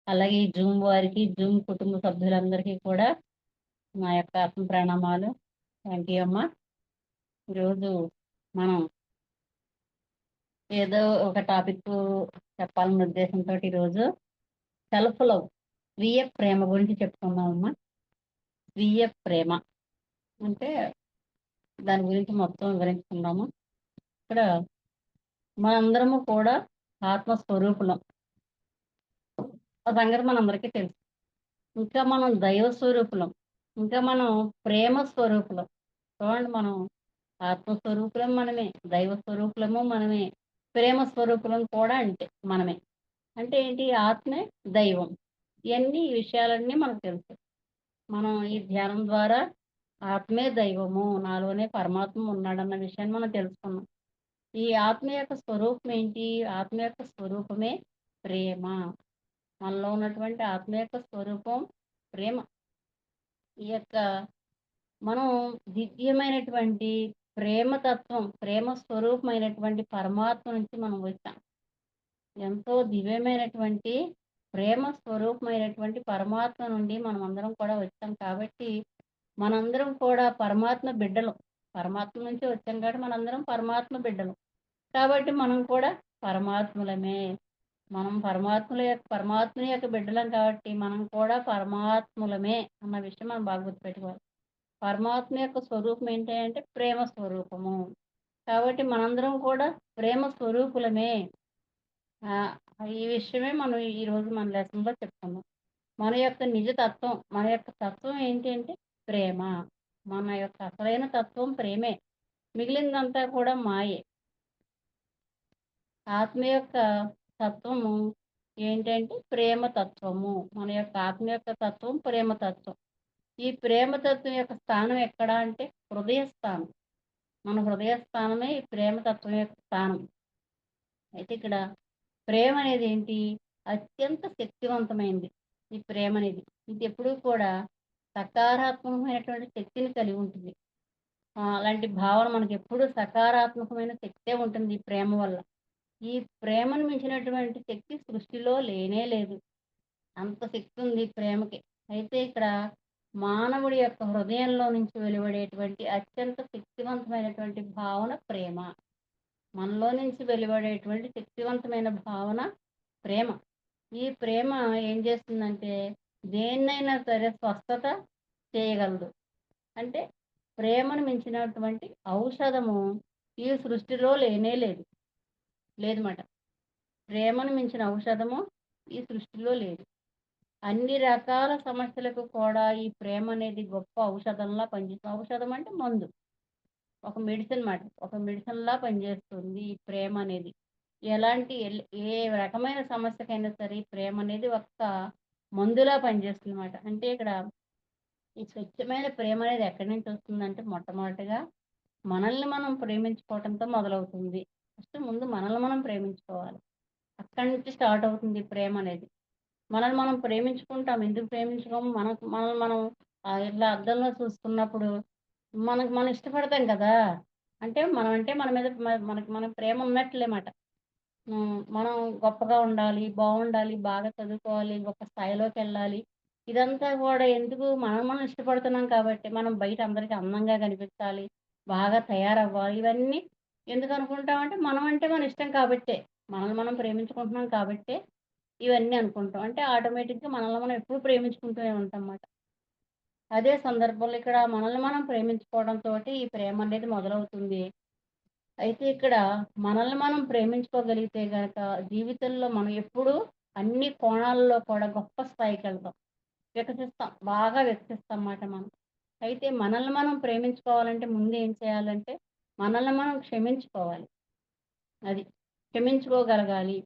అలాగే ఈ జూమ్ వారికి, జూమ్ కుటుంబ సభ్యులందరికీ కూడా నా యొక్క ఆత్మ ప్రణామాలు. థ్యాంక్ యూ అమ్మా. ఈరోజు మనం ఏదో ఒక టాపిక్ చెప్పాలన్న ఉద్దేశంతో ఈరోజు సెల్ఫ్ లవ్, స్వీయ ప్రేమ గురించి చెప్పుకుందాం అమ్మా. స్వీయ ప్రేమ అంటే దాని గురించి మొత్తం వివరించుకుందాము. ఇక్కడ మనందరము కూడా ఆత్మస్వరూపులం. ఆ సంగతి మనందరికీ తెలుసు. ఇంకా మనం దైవ స్వరూపులం, ఇంకా మనం ప్రేమ స్వరూపులం. చూడండి, మనం ఆత్మస్వరూపులం మనమే, దైవ స్వరూపులము మనమే, ప్రేమ స్వరూపులం కూడా అంటే మనమే. అంటే ఏంటి? ఆత్మే దైవం. ఇవన్నీ ఈ విషయాలన్నీ మనకు తెలుసు. మనం ఈ ధ్యానం ద్వారా ఆత్మే దైవము, నాలోనే పరమాత్మ ఉన్నాడన్న విషయాన్ని మనం తెలుసుకున్నాం. ఈ ఆత్మ యొక్క స్వరూపం ఏంటి? ఆత్మ యొక్క స్వరూపమే ప్రేమ. మనలో ఉన్నటువంటి ఆత్మ యొక్క స్వరూపం ప్రేమ. ఈ యొక్క మనం దివ్యమైనటువంటి ప్రేమతత్వం, ప్రేమ స్వరూపమైనటువంటి పరమాత్మ నుంచి మనం వచ్చాం. ఎంతో దివ్యమైనటువంటి ప్రేమ స్వరూపమైనటువంటి పరమాత్మ నుండి మనం అందరం కూడా వచ్చాం. కాబట్టి మనందరం కూడా పరమాత్మ బిడ్డలు. పరమాత్మ నుంచి వచ్చాం కాబట్టి మనందరం పరమాత్మ బిడ్డలు. కాబట్టి మనం కూడా పరమాత్ములమే. మనం పరమాత్ముని యొక్క బిడ్డలం కాబట్టి మనం కూడా పరమాత్ములమే అన్న విషయం మనం బాగా గుర్తుపెట్టుకోవాలి. పరమాత్మ యొక్క స్వరూపం ఏంటి అంటే ప్రేమ స్వరూపము. కాబట్టి మనందరం కూడా ప్రేమ స్వరూపులమే. ఈ విషయమే మనం ఈరోజు మన లెసన్లో చెప్పుకున్నాం. మన యొక్క నిజ తత్వం, మన యొక్క తత్వం ఏంటి అంటే ప్రేమ. మన యొక్క అసలైన తత్వం ప్రేమే. మిగిలిందంతా కూడా మాయే. ఆత్మ యొక్క తత్వము ఏంటంటే ప్రేమ తత్వము. మన యొక్క ఆత్మ యొక్క తత్వం ప్రేమ తత్వం. ఈ ప్రేమ తత్వం యొక్క స్థానం ఎక్కడ అంటే హృదయ స్థానం. మన హృదయ స్థానమే ఈ ప్రేమ తత్వం యొక్క స్థానం. అయితే ఇక్కడ ప్రేమ అనేది ఏంటి? అత్యంత శక్తివంతమైనది. ఈ ప్రేమ అనేది ఇది ఎప్పుడూ కూడా సకారాత్మకమైనటువంటి శక్తిని కలిగి ఉంటుంది. అలాంటి భావన మనకి ఎప్పుడు సకారాత్మకమైన శక్తే ఉంటుంది ఈ ప్రేమ వల్ల. ఈ ప్రేమను మించినటువంటి శక్తి సృష్టిలో లేనే లేదు. అంత శక్తి ఉంది ప్రేమకి. అయితే ఇక్కడ మానవుడి యొక్క హృదయంలో నుంచి వెలువడేటువంటి అత్యంత శక్తివంతమైనటువంటి భావన ప్రేమ. మనలో నుంచి వెలువడేటువంటి శక్తివంతమైన భావన ప్రేమ. ఈ ప్రేమ ఏం చేస్తుందంటే దేన్నైనా సరే స్వస్థత చేయగలదు. అంటే ప్రేమను మించినటువంటి ఔషధము ఈ సృష్టిలో లేనే లేదన్నమాట. ప్రేమను మించిన ఔషధము ఈ సృష్టిలో లేదు. అన్ని రకాల సమస్యలకు కూడా ఈ ప్రేమ అనేది గొప్ప ఔషధంలా పనిచేస్తుంది. ఔషధం అంటే మందు, ఒక మెడిసిన్ మాట. ఒక మెడిసిన్లా పనిచేస్తుంది ఈ ప్రేమ అనేది. ఏ రకమైన సమస్యకైనా సరే ఈ ప్రేమ అనేది ఒక మందులా పనిచేస్తుంది అన్నమాట. అంటే ఇక్కడ ఈ స్వచ్ఛమైన ప్రేమ అనేది ఎక్కడి నుంచి వస్తుందంటే మొట్టమొదటిగా మనల్ని మనం ప్రేమించుకోవటంతో మొదలవుతుంది. ఫస్ట్ ముందు మనల్ని మనం ప్రేమించుకోవాలి. అక్కడి నుంచి స్టార్ట్ అవుతుంది ప్రేమ అనేది. మనల్ని మనం ప్రేమించుకుంటాం. ఎందుకు ప్రేమించుకోము? మనల్ని మనం ఇట్లా అద్దంలో చూసుకున్నప్పుడు మనం ఇష్టపడతాం కదా. అంటే మన మీద మనకి మన ప్రేమ ఉన్నట్లేమాట. మనం గొప్పగా ఉండాలి, బాగుండాలి, బాగా చదువుకోవాలి, గొప్ప స్థాయిలోకి వెళ్ళాలి. ఇదంతా కూడా ఎందుకు? మనం ఇష్టపడుతున్నాం కాబట్టి. మనం బయట అందరికీ అందంగా కనిపించాలి, బాగా తయారవ్వాలి. ఇవన్నీ ఎందుకు అనుకుంటామంటే మనం అంటే మన ఇష్టం కాబట్టే. మనల్ని మనం ప్రేమించుకుంటున్నాం కాబట్టే ఇవన్నీ అనుకుంటాం. అంటే ఆటోమేటిక్‌గా మనల్ని మనం ఎప్పుడు ప్రేమించుకుంటూనే ఉంటాం అన్నమాట. అదే సందర్భంలో ఇక్కడ మనల్ని మనం ప్రేమించుకోవడంతోటి ఈ ప్రేమ అనేది మొదలవుతుంది. అయితే ఇక్కడ మనల్ని మనం ప్రేమించుకోగలిగితే గనక జీవితంలో మనం ఎప్పుడూ అన్ని కోణాల్లో కూడా గొప్ప స్థాయికెళ్తాం. బాగా వికసిస్తాం మాట మనం. అయితే మనల్ని మనం ప్రేమించుకోవాలంటే ముందు ఏం చేయాలంటే మనల్ని మనం క్షమించుకోవాలి. అది క్షమించుకోగలగాలి.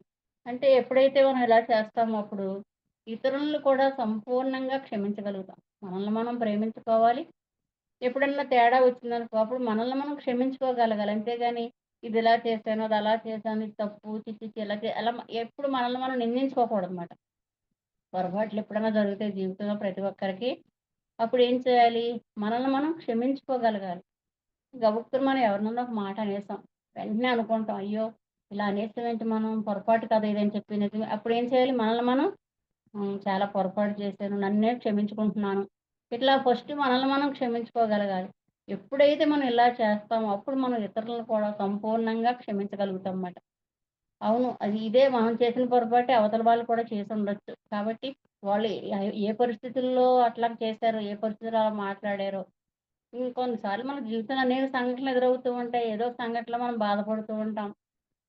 అంటే ఎప్పుడైతే మనం ఇలా చేస్తామో అప్పుడు ఇతరులను కూడా సంపూర్ణంగా క్షమించగలుగుతాం. మనల్ని మనం ప్రేమించుకోవాలి. ఎప్పుడన్నా తేడా వచ్చిందనుకో అప్పుడు మనల్ని మనం క్షమించుకోగలగాలి. అంతేగాని ఇది ఇలా చేశాను, అది అలా చేశాను, ఇది తప్పు, అలా ఎప్పుడు మనల్ని మనం నిందించుకోకూడదన్నమాట. పొరపాట్లు ఎప్పుడైనా జరుగుతాయి జీవితంలో ప్రతి ఒక్కరికి. అప్పుడు ఏం చేయాలి? మనల్ని మనం క్షమించుకోగలగాలి. గబుక్కున మనం ఎవరినన్నా ఒక మాట అనేసాం. వెంటనే అనుకుంటాం, అయ్యో! ఇలా అనేసామేంటి మనం? పొరపాటు కదా ఇదని చెప్పి అప్పుడు ఏం చేయాలి? మనల్ని మనం చాలా పొరపాటు చేశాను. నన్నే క్షమించుకుంటున్నాను. ఇట్లా ఫస్ట్ మనల్ని మనం క్షమించుకోగలగాలి. ఎప్పుడైతే మనం ఇలా చేస్తామో అప్పుడు మనం ఇతరులను కూడా సంపూర్ణంగా క్షమించగలుగుతాం మాట. అవును. ఇదే మనం చేసిన పొరపాటే అవతల వాళ్ళు కూడా చేసుండొచ్చు. కాబట్టి వాళ్ళు ఏ పరిస్థితుల్లో అట్లా చేశారో, ఏ పరిస్థితుల్లో అలా మాట్లాడారో, కొన్నిసార్లు మన జీవితంలో అనేక సంఘటనలు ఎదురవుతూ ఉంటాయి. ఏదో ఒక సంఘటనలో మనం బాధపడుతూ ఉంటాం.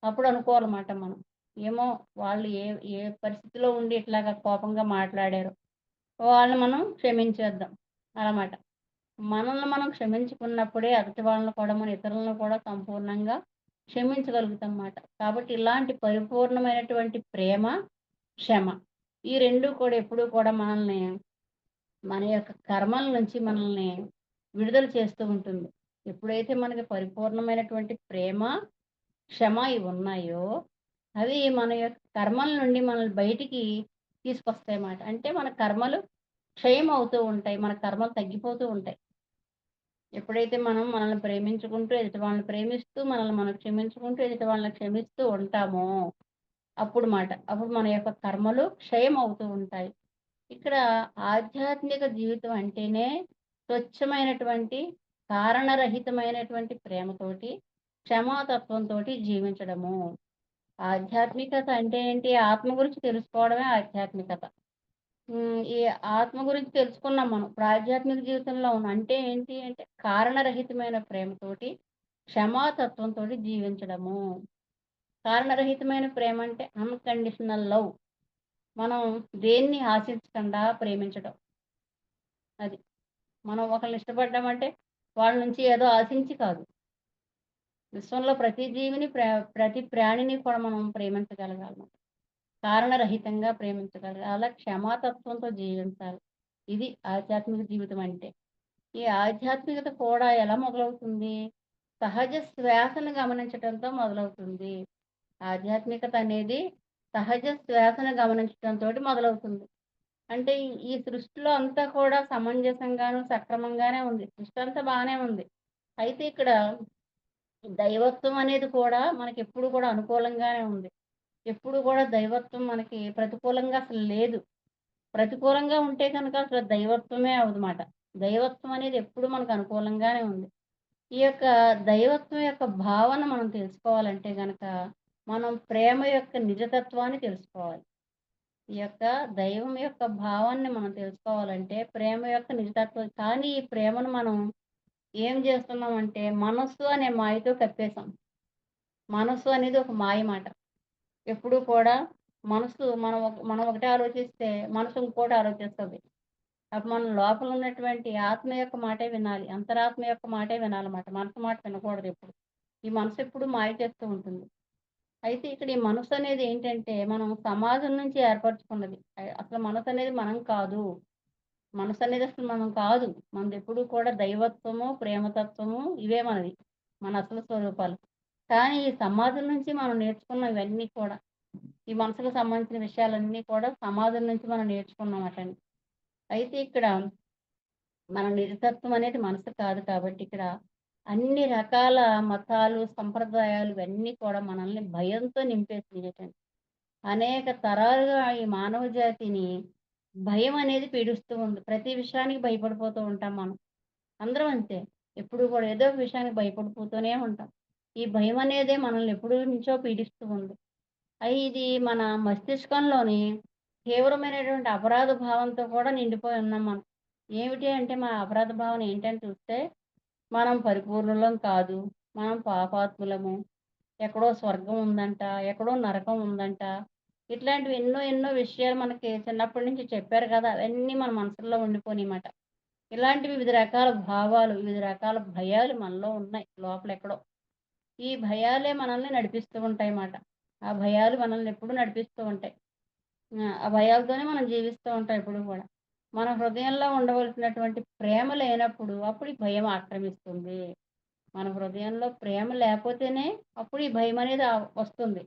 అప్పుడు అనుకోవాలమాట మనం. ఏమో వాళ్ళు ఏ ఏ పరిస్థితిలో ఉండి ఇట్లాగా కోపంగా మాట్లాడారో, వాళ్ళని మనం క్షమించేద్దాం అన్నమాట. మనల్ని మనం క్షమించుకున్నప్పుడే ఎదుటి వాళ్ళని కూడా మన ఇతరులను కూడా సంపూర్ణంగా క్షమించగలుగుతాం మాట. కాబట్టి ఇలాంటి పరిపూర్ణమైనటువంటి ప్రేమ, క్షమ ఈ 2 కూడా ఎప్పుడూ కూడా మనల్ని మన యొక్క కర్మల నుంచి మనల్ని విడుదల చేస్తూ ఉంటుంది. ఎప్పుడైతే మనకి పరిపూర్ణమైనటువంటి ప్రేమ, క్షమ ఇవున్నాయో అవి మన యొక్క కర్మల నుండి మనల్ని బయటికి తీసుకొస్తాయన్నమాట. అంటే మన కర్మలు క్షయం అవుతూ ఉంటాయి. మన కర్మలు తగ్గిపోతూ ఉంటాయి. ఎప్పుడైతే మనం మనల్ని ప్రేమించుకుంటూ, ఎదుటి వాళ్ళని ప్రేమిస్తూ, మనల్ని మనం క్షమించుకుంటూ, ఎదుటి వాళ్ళని క్షమిస్తూ ఉంటామో, అప్పుడు మన యొక్క కర్మలు క్షయం అవుతూ ఉంటాయి. ఇక్కడ ఆధ్యాత్మిక జీవితం అంటేనే స్వచ్ఛమైనటువంటి, కారణరహితమైనటువంటి ప్రేమతోటి, క్షమాతత్వంతోటి జీవించడము. ఆధ్యాత్మికత అంటే ఏంటి? ఆత్మ గురించి తెలుసుకోవడమే ఆధ్యాత్మికత. ఈ ఆత్మ గురించి తెలుసుకున్నాం మనం. ఇప్పుడు ఆధ్యాత్మిక జీవితంలో ఉన్నాం. అంటే ఏంటి అంటే కారణరహితమైన ప్రేమతోటి, క్షమాతత్వంతోటి జీవించడము. కారణరహితమైన ప్రేమ అంటే అన్‌కండిషనల్ లవ్. మనం దేన్ని ఆశించకుండా ప్రేమించడం. అది. మనం ఒకళ్ళని ఇష్టపడ్డామంటే వాళ్ళ నుంచి ఏదో ఆశించి కాదు. విశ్వంలో ప్రతి జీవిని ప్రతి ప్రాణిని కూడా మనం ప్రేమించగలగాలి. కారణరహితంగా ప్రేమించగలగాలి. అలా క్షమాతత్వంతో జీవించాలి. ఇది ఆధ్యాత్మిక జీవితం అంటే. ఈ ఆధ్యాత్మికత కూడా ఎలా మొదలవుతుంది? సహజ శ్వాసను గమనించటంతో మొదలవుతుంది. ఆధ్యాత్మికత అనేది సహజ శ్వాసను గమనించటంతోటి మొదలవుతుంది. అంటే ఈ సృష్టిలో అంతా కూడా సమంజసంగాను, సక్రమంగానే ఉంది. సృష్టి అంతా బానే ఉంది. అయితే ఇక్కడ దైవత్వం అనేది కూడా మనకెప్పుడు కూడా అనుకూలంగానే ఉంది. ఎప్పుడు కూడా దైవత్వం మనకి ప్రతికూలంగా అసలు లేదు. ప్రతికూలంగా ఉంటే కనుక అసలు దైవత్వమే అవ్వదుమాట. దైవత్వం అనేది ఎప్పుడు మనకు అనుకూలంగానే ఉంది. ఈ యొక్క దైవత్వం యొక్క భావన మనం తెలుసుకోవాలంటే గనక, మనం ప్రేమ యొక్క నిజతత్వాన్ని తెలుసుకోవాలి. ఈ యొక్క దైవం యొక్క భావాన్ని మనం తెలుసుకోవాలంటే, ప్రేమ యొక్క నిజతత్వం కానీ ఈ ప్రేమను మనం ఏం జేస్తున్నామంటే, మనస్సు అనే మాయతో కప్పేసాం. మనస్సు అనేది ఒక మాయ మాట. ఎప్పుడూ కూడా మనసు మనం ఒకటే ఆలోచిస్తే, మనసు ఇంకోటి ఆలోచిస్తది. అప్పుడు మనం లోపల ఉన్నటువంటి ఆత్మ యొక్క మాటే వినాలి. అంతరాత్మ యొక్క మాటే వినాలన్నమాట. మనసు మాట వినకూడదెప్పుడు. ఈ మనసు ఎప్పుడు మాయ చేస్తూ ఉంటుంది. అయితే ఇక్కడ ఈ మనసనేది ఏంటంటే, మనం సమాజం నుంచి ఏర్పరచుకున్నది. అసలు మనసనేది మనం కాదు. మనసనేది అసలు మనం కాదు. మనదెప్పుడూ కూడా దైవత్వము, ప్రేమతత్వము ఇవే మనది. మన అసలు స్వరూపాలు. కానీ ఈ సమాజం నుంచి మనం నేర్చుకున్న ఇవన్నీ కూడా, ఈ మనసుకు సంబంధించిన విషయాలన్నీ కూడా సమాజం నుంచి మనం నేర్చుకున్నామటండి. అయితే ఇక్కడ మన నిజతత్వం అనేది మనసు కాదు కాబట్టి ఇక్కడ అన్ని రకాల మతాలు, సంప్రదాయాలు ఇవన్నీ కూడా మనల్ని భయంతో నింపేసినియటండి. అనేక తరాలుగా ఈ మానవ జాతిని భయం అనేది పీడిస్తూ ఉంది. ప్రతి విషయానికి భయపడిపోతూ ఉంటాం మనం. అందరం అంతే. ఎప్పుడు కూడా ఏదో ఒక విషయానికి భయపడిపోతూనే ఉంటాం. ఈ భయం అనేదే మనల్ని ఎప్పుడూ నుంచో పీడిస్తూ ఉంది. ఇది మన మస్తిష్కంలోని తీవ్రమైనటువంటి అపరాధ భావంతో కూడా నిండిపోయి ఉన్నాం మనం. ఏమిటి అంటే మన అపరాధ భావన ఏంటని చూస్తే, మనం పరిపూర్ణులం కాదు. మనం పాపాత్ములము. ఎక్కడో స్వర్గం ఉందంట, ఎక్కడో నరకం ఉందంట. ఇట్లాంటివి ఎన్నో ఎన్నో విషయాలు మనకి చిన్నప్పటి నుంచి చెప్పారు కదా! అవన్నీ మన మనసుల్లో ఉండిపోయినియమాట. ఇలాంటి వివిధ రకాల భావాలు, వివిధ రకాల భయాలు మనలో ఉన్నాయి లోపలెక్కడో. ఈ భయాలే మనల్ని నడిపిస్తూ ఉంటాయన్నమాట. ఆ భయాలు మనల్ని ఎప్పుడూ నడిపిస్తూ ఉంటాయి. ఆ భయాలతోనే మనం జీవిస్తూ ఉంటాం ఎప్పుడు కూడా. మన హృదయంలో ఉండవలసినటువంటి ప్రేమ లేనప్పుడు అప్పుడు ఈ భయం ఆక్రమిస్తుంది. మన హృదయంలో ప్రేమ లేపోతేనే అప్పుడు ఈ భయమనేది వస్తుంది.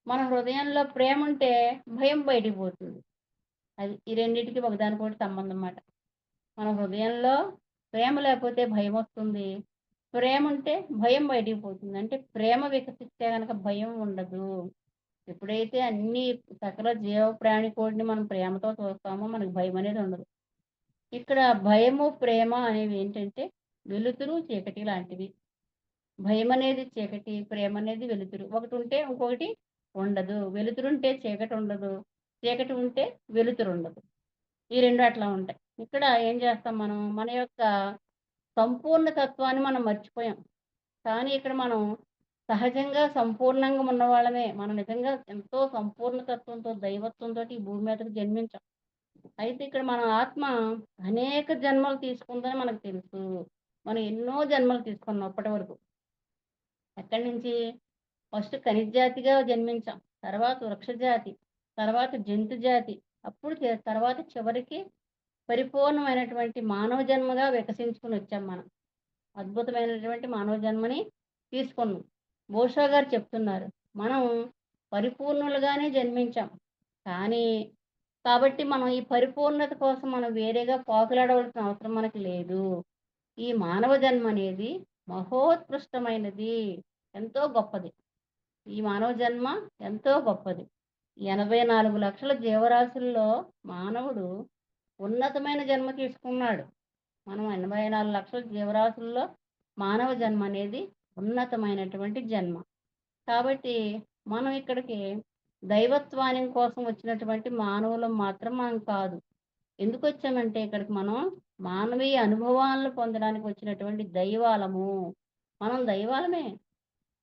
మన హృదయంలో ప్రేముంటే భయం బయటికి పోతుంది. అది ఈ రెండిటికి ఒకదానికొకటి సంబంధం మాట. మన హృదయంలో ప్రేమ లేపోతే భయమొస్తుంది. ప్రేముంటే భయం బయటికి పోతుంది. అంటే ప్రేమ వికసిస్తే గనక భయం ఉండదు. ఎప్పుడైతే అన్ని సకల జీవ ప్రాణి కోటిని మనం ప్రేమతో చూస్తామో మనకు భయం అనేది ఉండదు. ఇక్కడ భయము, ప్రేమ అనేవి ఏంటంటే వెలుతురు, చీకటి లాంటివి. భయం అనేది చీకటి, ప్రేమ అనేది వెలుతురు. ఒకటి ఉంటే ఇంకొకటి ఉండదు. వెలుతురు ఉంటే చీకటి ఉండదు. చీకటి ఉంటే వెలుతురు ఉండదు. ఈ 2 అట్లా ఉంటాయి. ఇక్కడ ఏం చేస్తాం మనం, మన యొక్క సంపూర్ణ తత్వాన్ని మనం మర్చిపోయాం. కానీ ఇక్కడ మనం సహజంగా సంపూర్ణంగా ఉన్నవాళ్ళమే. మనం నిజంగా ఎంతో సంపూర్ణ తత్వంతో, దైవత్వంతోటి ఈ భూమి మీదకి జన్మించాం. అయితే ఇక్కడ మన ఆత్మ అనేక జన్మలు తీసుకుందని మనకు తెలుసు. మనం ఎన్నో జన్మలు తీసుకున్నాం ఇప్పటి వరకు. ఎక్కడి నుంచి? ఫస్ట్ ఖనిజ జాతిగా జన్మించాం. తర్వాత వృక్ష జాతి, తర్వాత జంతు జాతి, అప్పుడు తర్వాత చివరికి పరిపూర్ణమైనటువంటి మానవ జన్మగా వికసించుకొని వచ్చాం మనం. అద్భుతమైనటువంటి మానవ జన్మని తీసుకున్నాం. ఓషో గారు చెప్తున్నారు. మనం పరిపూర్ణులుగానే జన్మించాం. కానీ కాబట్టి మనం ఈ పరిపూర్ణత కోసం మనం వేరేగా పాకులాడవలసిన అవసరం మనకు లేదు. ఈ మానవ జన్మ అనేది మహోత్కృష్టమైనది. ఎంతో గొప్పది. ఈ మానవ జన్మ ఎంతో గొప్పది. 84 లక్షల జీవరాశుల్లో మానవుడు ఉన్నతమైన జన్మ తీసుకున్నాడు. మనం 84 లక్షల జీవరాశుల్లో మానవ జన్మ అనేది ఉన్నతమైనటువంటి జన్మ. కాబట్టి మనం ఇక్కడికి దైవత్వాన్ని కోసం వచ్చినటువంటి మానవులం మాత్రం మనం కాదు. ఎందుకొచ్చామంటే ఇక్కడికి మనం మానవీయ అనుభవాలను పొందడానికి వచ్చినటువంటి దైవాలము. మనం దైవాలమే.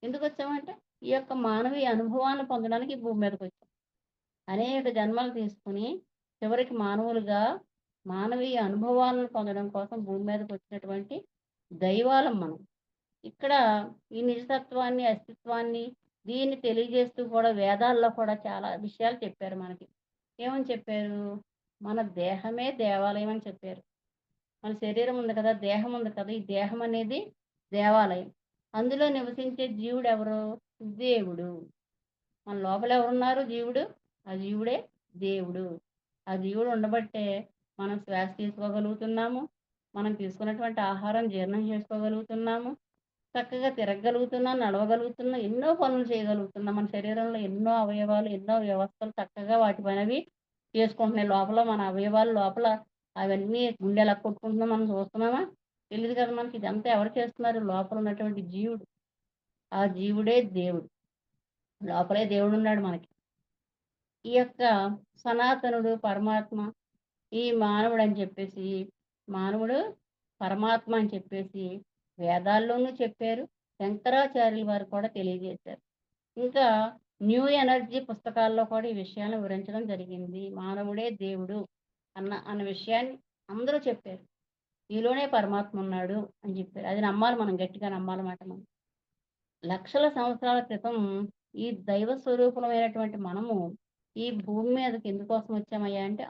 ఎందుకొచ్చామంటే ఈ యొక్క మానవీయ అనుభవాలను పొందడానికి ఈ భూమి మీదకొచ్చాం. అనేక జన్మలు తీసుకొని చివరికి మానవులుగా మానవీయ అనుభవాలను పొందడం కోసం భూమి మీదకొచ్చినటువంటి దైవాలం మనం. ఇక్కడ ఈ నిజతత్వాన్ని, అస్తిత్వాన్ని దీన్ని తెలియజేస్తూ కూడా వేదాల్లో కూడా చాలా విషయాలు చెప్పారు మనకి. ఏమని చెప్పారు? మన దేహమే దేవాలయం అని చెప్పారు. మన శరీరం ఉంది కదా! దేహం ఉంది కదా! ఈ దేహం అనేది దేవాలయం. అందులో నివసించే జీవుడెవరు? దేవుడు. మన లోపల ఎవరున్నారు? జీవుడు. ఆ జీవుడే దేవుడు. ఆ జీవుడు ఉండబట్టే మనం శ్వాస తీసుకోగలుగుతున్నాము. మనం తీసుకున్నటువంటి ఆహారం జీర్ణం చేసుకోగలుగుతున్నాము. చక్కగా తిరగగలుగుతున్నాం, నడవగలుగుతున్నాం, ఎన్నో పనులు చేయగలుగుతున్నాం. మన శరీరంలో ఎన్నో అవయవాలు, ఎన్నో వ్యవస్థలు చక్కగా వాటి పనవి చేసుకుంటున్నాయి. లోపల మన అవయవాలు లోపల అవన్నీ గుండె ఎలా కొట్టుకుంటుందో మనం చూస్తున్నామా? తెలీదు కదా మనకి. ఇదంతా ఎవరు చేస్తున్నారు? లోపల ఉన్నటువంటి జీవుడు. ఆ జీవుడే దేవుడు. లోపలే దేవుడున్నాడు మనకి. ఈ యొక్క సనాతనుడు పరమాత్మ, ఈ మానవుడని చెప్పేసి, మానవుడు పరమాత్మ అని చెప్పేసి వేదాల్లోనూ చెప్పారు. శంకరాచార్యుల వారు కూడా తెలియజేశారు. ఇంకా న్యూ ఎనర్జీ పుస్తకాల్లో కూడా ఈ విషయాన్ని వివరించడం జరిగింది. మానవుడే దేవుడు అన్న విషయాన్ని అందరూ చెప్పారు. నీలోనే పరమాత్మ ఉన్నాడు అని చెప్పారు. అది నమ్మాలి, మనం గట్టిగా నమ్మాలన్నమాట మనం. లక్షల సంవత్సరాల క్రితం ఈ దైవ స్వరూపమైనటువంటి మనము ఈ భూమి మీదకి ఎందుకోసం వచ్చామయ్యా అంటే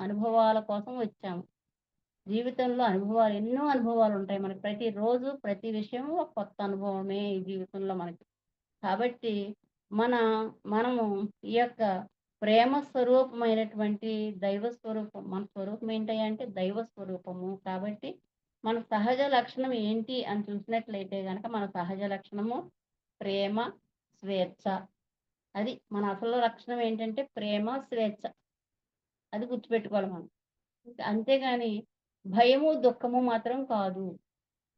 అనుభవాల కోసం వచ్చాము. జీవితంలో అనుభవాలు, ఎన్నో అనుభవాలు ఉంటాయి మనకి. ప్రతిరోజు ప్రతి విషయం ఒక కొత్త అనుభవమే ఈ జీవితంలో మనకి. కాబట్టి మన మనము ఈ యొక్క ప్రేమ స్వరూపమైనటువంటి దైవ స్వరూపం, మన స్వరూపం ఏంటయ్యా అంటే దైవ స్వరూపము. కాబట్టి మన సహజ లక్షణం ఏంటి అని చూసినట్లయితే గనక మన సహజ లక్షణము ప్రేమ, స్వేచ్ఛ. అది మన అసలు లక్షణం ఏంటంటే ప్రేమ, స్వేచ్ఛ. అది గుర్తుపెట్టుకోవాలి మనం. అంతేగాని భయము, దుఃఖము మాత్రం కాదు.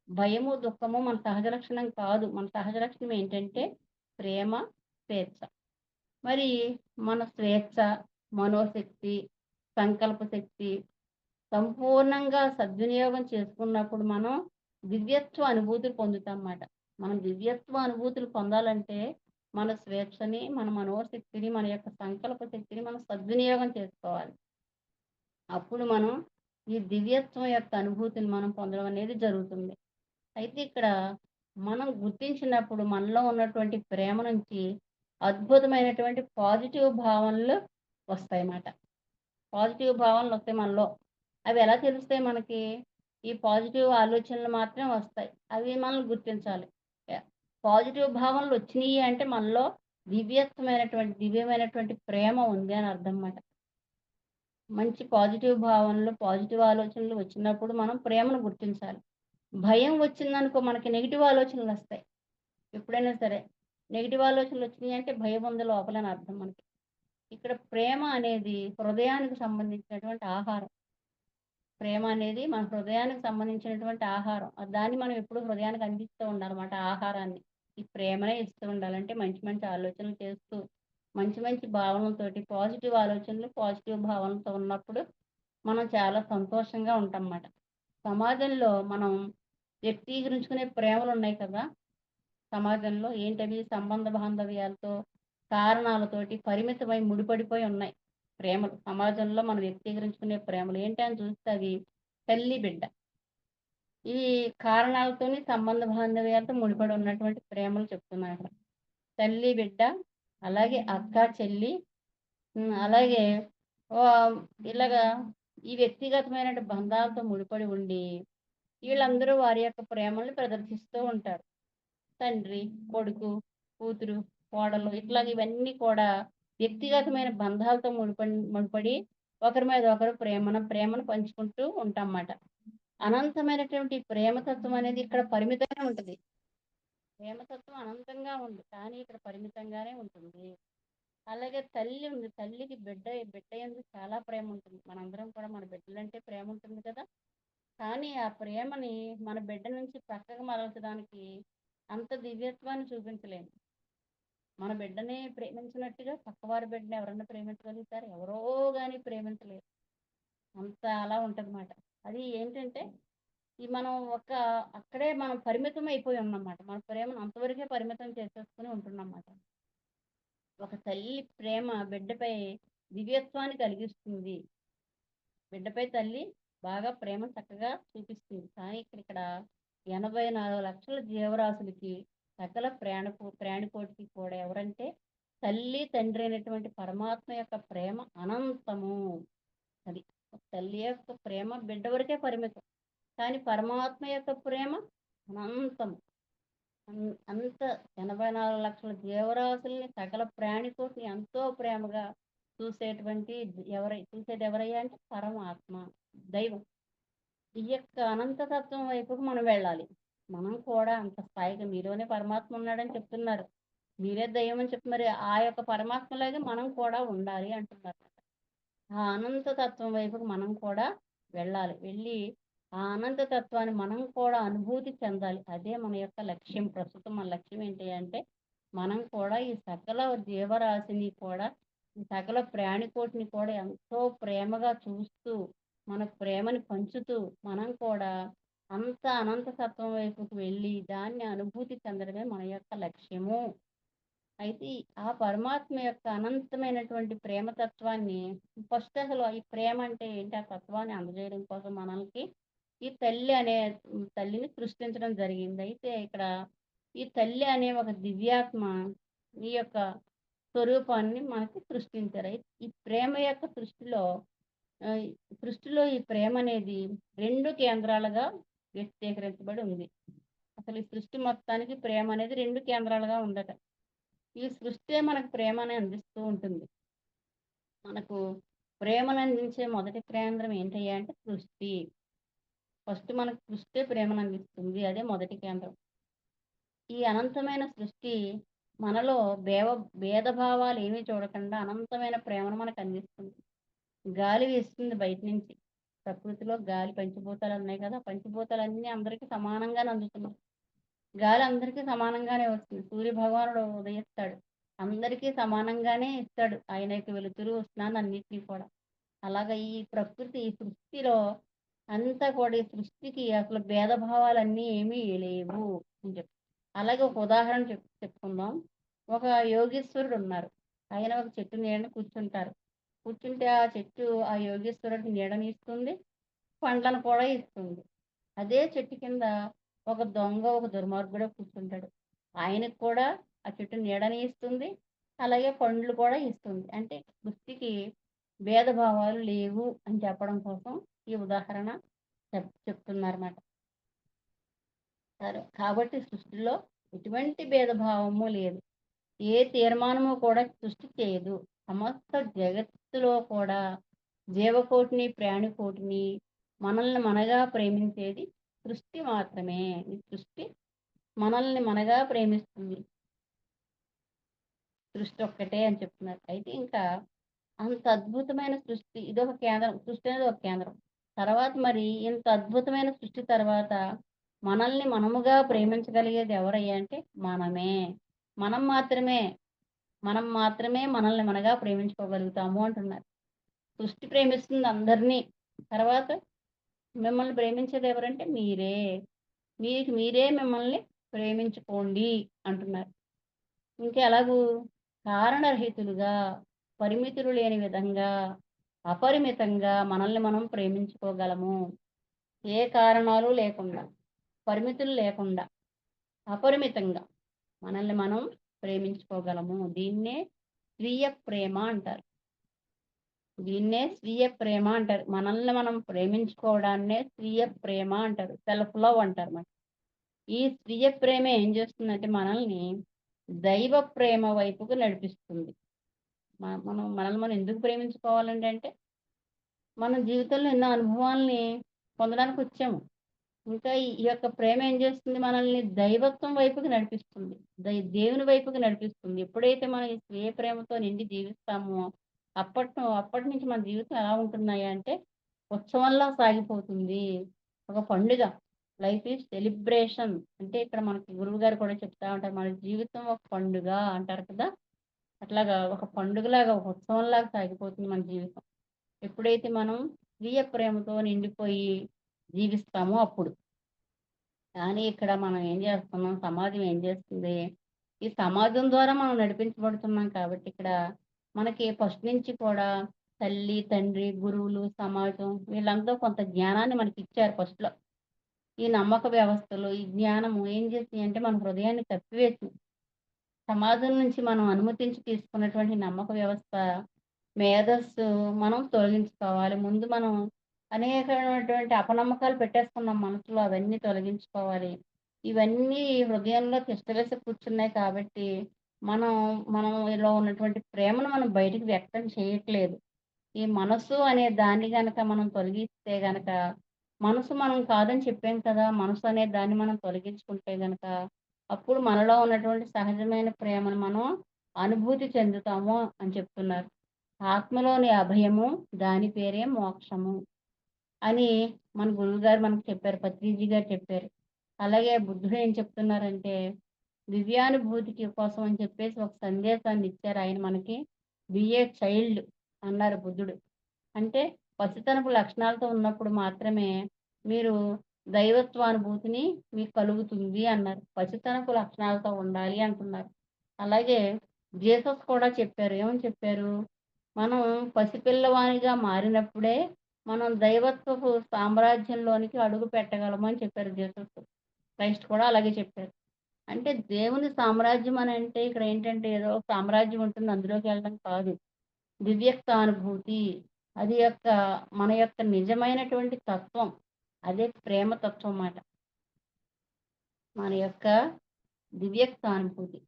భయము, దుఃఖము మన సహజ లక్షణం కాదు. మన సహజ లక్షణం ఏంటంటే ప్రేమ, స్వేచ్ఛ. మరి మన స్వేచ్ఛ, మనోశక్తి, సంకల్ప శక్తి సంపూర్ణంగా సద్వినియోగం చేసుకున్నప్పుడు మనం దివ్యత్వ అనుభూతులు పొందుతామన్నమాట. మనం దివ్యత్వ అనుభూతులు పొందాలంటే మన స్వేచ్ఛని, మన మనోశక్తిని, మన యొక్క సంకల్ప శక్తిని మనం సద్వినియోగం చేసుకోవాలి. అప్పుడు మనం ఈ దివ్యత్వం యొక్క అనుభూతిని మనం పొందడం అనేది జరుగుతుంది. అయితే ఇక్కడ మనం గుర్తించినప్పుడు మనలో ఉన్నటువంటి ప్రేమ నుంచి అద్భుతమైనటువంటి పాజిటివ్ భావనలు వస్తాయన్నమాట. పాజిటివ్ భావనలు వస్తాయి మనలో. అవి ఎలా తెలుస్తాయి మనకి? ఈ పాజిటివ్ ఆలోచనలు మాత్రమే వస్తాయి. అవి మనం గుర్తించాలి. పాజిటివ్ భావనలు వచ్చినియి అంటే మనలో దివ్యమైనటువంటి ప్రేమ ఉంది అని అర్థం మాట. మంచి పాజిటివ్ భావనలు, పాజిటివ్ ఆలోచనలు వచ్చినప్పుడు మనం ప్రేమను గుర్తించాలి. భయం వచ్చిందనుకో మనకి నెగెటివ్ ఆలోచనలు వస్తాయి. ఎప్పుడైనా సరే. నెగెటివ్ ఆలోచనలు వచ్చినాయి అంటే భయం ఉంది లోపలని అర్థం మనకి. ఇక్కడ ప్రేమ అనేది హృదయానికి సంబంధించినటువంటి ఆహారం. ప్రేమ అనేది మన హృదయానికి సంబంధించినటువంటి ఆహారం. దాన్ని మనం ఎప్పుడు హృదయానికి అందిస్తూ ఉండాలన్నమాట ఆహారాన్ని. ఈ ప్రేమనే ఇస్తూ ఉండాలి. అంటే మంచి మంచి ఆలోచనలు చేస్తూ, మంచి మంచి భావనలతోటి పాజిటివ్ ఆలోచనలు, పాజిటివ్ భావనలతో ఉన్నప్పుడు మనం చాలా సంతోషంగా ఉంటాంమాట. సమాజంలో మనం వ్యక్తీకరించుకునే ప్రేమలున్నాయి కదా! సమాజంలో ఏంటవి సంబంధ బాంధవ్యాలతో, కారణాలతోటి పరిమితమై ముడిపడిపోయి ఉన్నాయి. ప్రేమలు సమాజంలో మనం వ్యక్తీకరించుకునే ప్రేమలు ఏంటి అని చూస్తే అవి తల్లి, బిడ్డ. ఇవి కారణాలతోని సంబంధ బాంధవ్యాలతో ముడిపడి ఉన్నటువంటి ప్రేమలు చెప్తున్నాను ఇక్కడ. తల్లి, బిడ్డ, అలాగే అక్క, చెల్లి, అలాగే ఇలాగా ఈ వ్యక్తిగతమైన బంధాలతో ముడిపడి ఉండి వీళ్ళందరూ వారి యొక్క ప్రేమల్ని ప్రదర్శిస్తూ ఉంటారు. తండ్రి, కొడుకు, కూతురు, కోడలు ఇట్లాగ ఇవన్నీ కూడా వ్యక్తిగతమైన బంధాలతో ముడిపడి ఒకరి మీద ఒకరు ప్రేమను పంచుకుంటూ ఉంటామన్నమాట. అనంతమైనటువంటి ప్రేమతత్వం అనేది ఇక్కడ పరిమితంగా ఉంటుంది. ప్రేమతత్వం అనంతంగా ఉంది, కానీ ఇక్కడ పరిమితంగానే ఉంటుంది. అలాగే తల్లి ఉంది, తల్లికి బిడ్డ యందు చాలా ప్రేమ ఉంటుంది. మనందరం కూడా మన బిడ్డలంటే ప్రేమ ఉంటుంది కదా. కానీ ఆ ప్రేమని మన బిడ్డ నుంచి పక్కకు మరల్చడానికి అంత దివ్యత్వాన్ని చూపించలేము. మన బిడ్డని ప్రేమించినట్టుగా పక్కవారి బిడ్డని ఎవరన్నా ప్రేమించగలుగుతారు? ఎవరో గాని ప్రేమించలేరు. అంత అలా ఉంటదన్నమాట. అది ఏంటంటే మనం అక్కడే మనం పరిమితం అయిపోయి ఉన్నామాట. మన ప్రేమను అంతవరకే పరిమితం చేసేసుకొని ఉంటున్నామాట. ఒక తల్లి ప్రేమ బిడ్డపై దివ్యత్వాన్ని కలిగిస్తుంది. బిడ్డపై తల్లి బాగా ప్రేమ చక్కగా చూపిస్తుంది. కానీ ఇక్కడ 84 లక్షల జీవరాశులకి సకల ప్రాణికోటికి కూడా ఎవరంటే తల్లి, తండ్రి అయినటువంటి పరమాత్మ యొక్క ప్రేమ అనంతము. అది తల్లి యొక్క ప్రేమ బిడ్డ వరకే పరిమితం. కానీ పరమాత్మ యొక్క ప్రేమ అనంతం. అంత 84 లక్షల జీవరాశుల్ని సకల ప్రాణికోటిని ఎంతో ప్రేమగా చూసేది ఎవరయ్యా అంటే పరమాత్మ, దైవం. ఈ యొక్క అనంతతత్వం వైపుకు మనం వెళ్ళాలి. మనం కూడా అంత స్థాయిగా మీలోనే పరమాత్మ ఉన్నాడని చెప్తున్నారు. మీరే దైవం అని చెప్తున్నారు. ఆ యొక్క పరమాత్మలాగే మనం కూడా ఉండాలి అంటున్నారు. ఆ అనంత తత్వం వైపుకు మనం కూడా వెళ్ళాలి. వెళ్ళి ఆ అనంత తత్వాన్ని మనం కూడా అనుభూతి చెందాలి. అదే మన యొక్క లక్ష్యం. ప్రస్తుతం మన లక్ష్యం ఏంటి అంటే మనం కూడా ఈ సకల జీవరాశిని కూడా, ఈ సకల ప్రాణికోటిని కూడా ఎంతో ప్రేమగా చూస్తూ, మన ప్రేమని పంచుతూ మనం కూడా అంత అనంత తత్వం వైపుకు వెళ్ళి దాన్ని అనుభూతి చెందడమే మన యొక్క లక్ష్యము. అయితే ఆ పరమాత్మ యొక్క అనంతమైనటువంటి ప్రేమతత్వాన్ని ఫస్ట్ అసలు ఈ ప్రేమ అంటే ఏంటి? ఆ తత్వాన్ని అందజేయడం కోసం మనల్కి ఈ తల్లిని సృష్టించడం జరిగింది. అయితే ఇక్కడ ఈ తల్లి అనే ఒక దివ్యాత్మ ఈ యొక్క స్వరూపాన్ని మనకి సృష్టించారు. ఈ ప్రేమ యొక్క సృష్టిలో ఈ ప్రేమ అనేది 2 కేంద్రాలుగా వ్యక్తీకరించబడి ఉంది. అసలు ఈ సృష్టి మొత్తానికి ప్రేమ అనేది 2 కేంద్రాలుగా ఉందట. ఈ సృష్టే మనకు ప్రేమని అందిస్తూ ఉంటుంది. మనకు ప్రేమను అందించే మొదటి కేంద్రం ఏంటయ్యా అంటే సృష్టి. ఫస్ట్ మనకు సృష్టే ప్రేమను అందిస్తుంది. అదే మొదటి కేంద్రం. ఈ అనంతమైన సృష్టి మనలో భేదభావాలు ఏమీ చూడకుండా అనంతమైన ప్రేమను మనకు అందిస్తుంది. గాలి వీస్తుంది బయట నుంచి. ప్రకృతిలో గాలి పంచభూతాలు ఉన్నాయి కదా! పంచభూతాలన్నీ అందరికీ సమానంగానే అందుతున్నాయి. గాలి అందరికీ సమానంగానే వస్తుంది. సూర్య భగవానుడు ఉదయిస్తాడు. అందరికీ సమానంగానే ఇస్తాడు. ఆయన యొక్క వెలుతురు, ఉష్ణాన్ని అన్నిటిని కూడా. అలాగా ఈ ప్రకృతి ఈ సృష్టిలో అంతా కూడా ఈ సృష్టికి అసలు భేదభావాలన్నీ ఏమీ లేవు అని చెప్పి. అలాగే ఒక ఉదాహరణ చెప్పుకుందాం. ఒక యోగీశ్వరుడు ఉన్నారు. ఆయన ఒక చెట్టు నీడన కూర్చుంటారు. కూర్చుంటే ఆ చెట్టు ఆ యోగేశ్వరుడికి నీడనిస్తుంది, పండ్లను కూడా ఇస్తుంది. అదే చెట్టు కింద ఒక దొంగ, ఒక దుర్మార్గుడు కూర్చుంటాడు. ఆయనకు కూడా ఆ చెట్టు నీడని ఇస్తుంది, అలాగే పండ్లు కూడా ఇస్తుంది. అంటే సృష్టికి భేదభావాలు లేవు అని చెప్పడం కోసం ఈ ఉదాహరణ చెప్తున్నారన్నమాట. సరే, కాబట్టి సృష్టిలో ఎటువంటి భేదభావము లేదు. ఏ తీర్మానము కూడా సృష్టి చేయదు. సమస్త జగత్తులో కూడా జీవకోటిని, ప్రాణికోటిని మనల్ని మనగా ప్రేమించేది సృష్టి మాత్రమే. ఈ సృష్టి మనల్ని మనగా ప్రేమిస్తుంది. సృష్టి ఒక్కటే అని చెప్తున్నారు. అయితే ఇంకా అంత అద్భుతమైన సృష్టి ఇదొక కేంద్రం. సృష్టి అనేది ఒక కేంద్రం. తర్వాత మరి ఇంత అద్భుతమైన సృష్టి తర్వాత మనల్ని మనముగా ప్రేమించగలిగేది ఎవరయ్యా అంటే మనమే. మనం మాత్రమే. మనం మాత్రమే మనల్ని మనగా ప్రేమించుకోగలుగుతాము అంటున్నారు. సృష్టి ప్రేమిస్తుంది అందరినీ. తర్వాత మిమ్మల్ని ప్రేమించేది ఎవరంటే మీరే. మీకు మీరే మిమ్మల్ని ప్రేమించుకోండి అంటున్నారు. ఇంకెలాగూ కారణరహితులుగా, పరిమితులు లేని విధంగా, అపరిమితంగా మనల్ని మనం ప్రేమించుకోగలము. ఏ కారణాలు లేకుండా, పరిమితులు లేకుండా, అపరిమితంగా మనల్ని మనం ప్రేమించుకోగలము. దీన్నే స్వీయ ప్రేమ అంటారు. దీన్నే స్వీయ ప్రేమ అంటారు. మనల్ని మనం ప్రేమించుకోవడాన్నే స్వీయ ప్రేమ అంటారు. సెల్ఫ్ లవ్ అంటారు మరి. ఈ స్వీయ ప్రేమ ఏం చేస్తుందంటే మనల్ని దైవ ప్రేమ వైపుకు నడిపిస్తుంది. మనం మనల్ని మనం ఎందుకు ప్రేమించుకోవాలండి అంటే, మన జీవితంలో ఎన్నో అనుభవాల్ని పొందడానికొచ్చాము. ఇంకా ఈ యొక్క ప్రేమ ఏం చేస్తుంది మనల్ని దైవత్వం వైపుకి నడిపిస్తుంది. దేవుని వైపుకి నడిపిస్తుంది. ఎప్పుడైతే మనం ఈ స్వీయ ప్రేమతో నిండి జీవిస్తామో, అప్పటి నుంచి మన జీవితం ఎలా ఉంటున్నాయి అంటే, ఉత్సవంలా సాగిపోతుంది. ఒక పండుగ. Life is celebration. అంటే ఇక్కడ మనకి గురువుగారు కూడా చెప్తా ఉంటారు. మన జీవితం ఒక పండుగ అంటారు కదా! అట్లాగా ఒక పండుగలాగా, ఒక ఉత్సవంలాగా సాగిపోతుంది మన జీవితం. ఎప్పుడైతే మనం స్వీయ ప్రేమతో నిండిపోయి జీవిస్తామో అప్పుడు. కానీ ఇక్కడ మనం ఏం చేస్తున్నాం, సమాజం ఏం చేస్తుంది, ఈ సమాజం ద్వారా మనం నడిపించబడుతున్నాం కాబట్టి ఇక్కడ మనకి ఫస్ట్ నుంచి కూడా తల్లి, తండ్రి, గురువులు, సమాజం వీళ్ళంతా కొంత జ్ఞానాన్ని మనకిచ్చారు ఫస్ట్‌లో. ఈ నమ్మక వ్యవస్థలు, ఈ జ్ఞానము ఏం చేసినియంటే మన హృదయాన్ని కప్పివేసింది. సమాజం నుంచి మనం అనుమతించి తీసుకున్నటువంటి నమ్మక వ్యవస్థ, మేధస్సు మనం తొలగించుకోవాలి. ముందు మనం అనేకమైనటువంటి అపనమ్మకాలు పెట్టేసుకున్నాం మనసులో. అవన్నీ తొలగించుకోవాలి. ఇవన్నీ హృదయంలో తిష్టవేసి కూర్చున్నాయి కాబట్టి, మనం మనలో ఉన్నటువంటి ప్రేమను మనం బయటికి వ్యక్తం చేయట్లేదు. ఈ మనసు అనే దాన్ని గనక మనం తొలగిస్తే గనక, మనసు మనం కాదని చెప్పాం కదా! మనసు అనే దాన్ని మనం తొలగించుకుంటే గనక, అప్పుడు మనలో ఉన్నటువంటి సహజమైన ప్రేమను మనం అనుభూతి చెందుతాము అని చెప్తున్నారు. ఆత్మలోని అభయము దాని పేరే మోక్షము అని మన గురువుగారు మనకు చెప్పారు. పత్రిజీ గారు చెప్పారు. అలాగే బుద్ధుడు ఏం చెప్తున్నారంటే, దివ్యానుభూతికి కోసం అని చెప్పేసి ఒక సందేశాన్ని ఇచ్చారు ఆయన మనకి. బి ఏ చైల్డ్ అన్నారు బుద్ధుడు. అంటే పసితనపు లక్షణాలతో ఉన్నప్పుడు మాత్రమే మీరు దైవత్వానుభూతిని మీకు కలుగుతుంది అన్నారు. పసితనపు లక్షణాలతో ఉండాలి అంటున్నారు. అలాగే జీసస్ కూడా చెప్పారు. ఏమని చెప్పారు? మనం పసిపిల్లవానిగా మారినప్పుడే మనం దైవత్వపు సామ్రాజ్యంలోనికి అడుగు పెట్టగలమని చెప్పారు జీసస్. క్రైస్ట్ కూడా అలాగే చెప్పారు. అంటే దేవుని సామ్రాజ్యం అనంటే ఇక్కడ ఏంటంటే ఏదో ఒక సామ్రాజ్యం ఉంటుంది అందులోకి వెళ్ళడం కాదు. దివ్యత్వానుభూతి. అది యొక్క మన యొక్క నిజమైనటువంటి తత్వం. అదే ప్రేమ తత్వం మాట. మన యొక్క దివ్యత్వానుభూతి.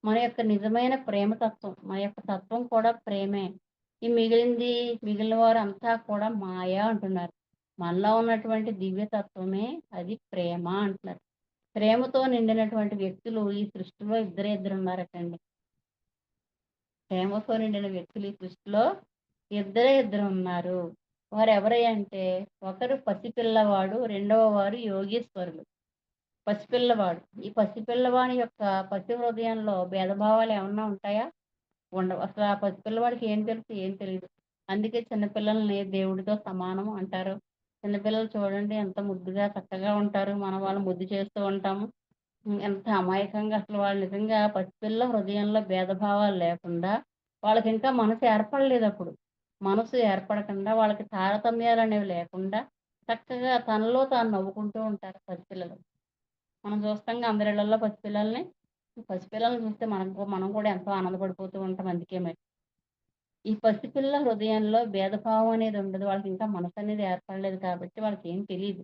మన యొక్క నిజమైన ప్రేమ తత్వం. మన యొక్క తత్వం కూడా ప్రేమే. ఈ మిగిలిన వారంతా కూడా మాయ అంటున్నారు. మనలో ఉన్నటువంటి దివ్యతత్వమే అది ప్రేమ అంటున్నారు. ప్రేమతో నిండినటువంటి వ్యక్తులు ఈ సృష్టిలో ఇద్దరే ఇద్దరున్నారటండి. ప్రేమతో నిండిన వ్యక్తులు ఈ సృష్టిలో ఇద్దరు ఉన్నారు. వారెవరై అంటే ఒకరు పసిపిల్లవాడు, రెండవ వారు యోగీశ్వరులు. పసిపిల్లవాడు. ఈ పసిపిల్లవాని యొక్క పసి హృదయంలో భేదభావాలు ఏమన్నా ఉంటాయా? ఉండవు. అసలు ఆ పసిపిల్లవాడికి ఏం తెలుసు? ఏం తెలీదు. అందుకే చిన్నపిల్లల్ని దేవుడితో సమానం అంటారు. చిన్నపిల్లలు చూడండి ఎంత ముద్దుగా, చక్కగా ఉంటారు. మనం వాళ్ళని ముద్దు చేస్తూ ఉంటాము. ఎంత అమాయకంగా అసలు వాళ్ళు నిజంగా పసిపిల్ల హృదయంలో భేదభావాలు లేకుండా వాళ్ళకింకా మనసు ఏర్పడలేదప్పుడు. మనసు ఏర్పడకుండా వాళ్ళకి తారతమ్యాలనేవి లేకుండా చక్కగా తనలో తాను నవ్వుకుంటూ ఉంటారు పసిపిల్లలు. మనం చూస్తాంగా అందరిళ్ళల్లో పసిపిల్లల్ని. పసిపిల్లల్ని చూస్తే మనం కూడా ఎంతో ఆనందపడిపోతూ ఉంటాం అందుకే మరి. ఈ పసిపిల్ల హృదయంలో భేదభావం అనేది ఉండదు. వాళ్ళకింకా మనసనేది ఏర్పడలేదు కాబట్టి వాళ్ళకేం తెలీదు.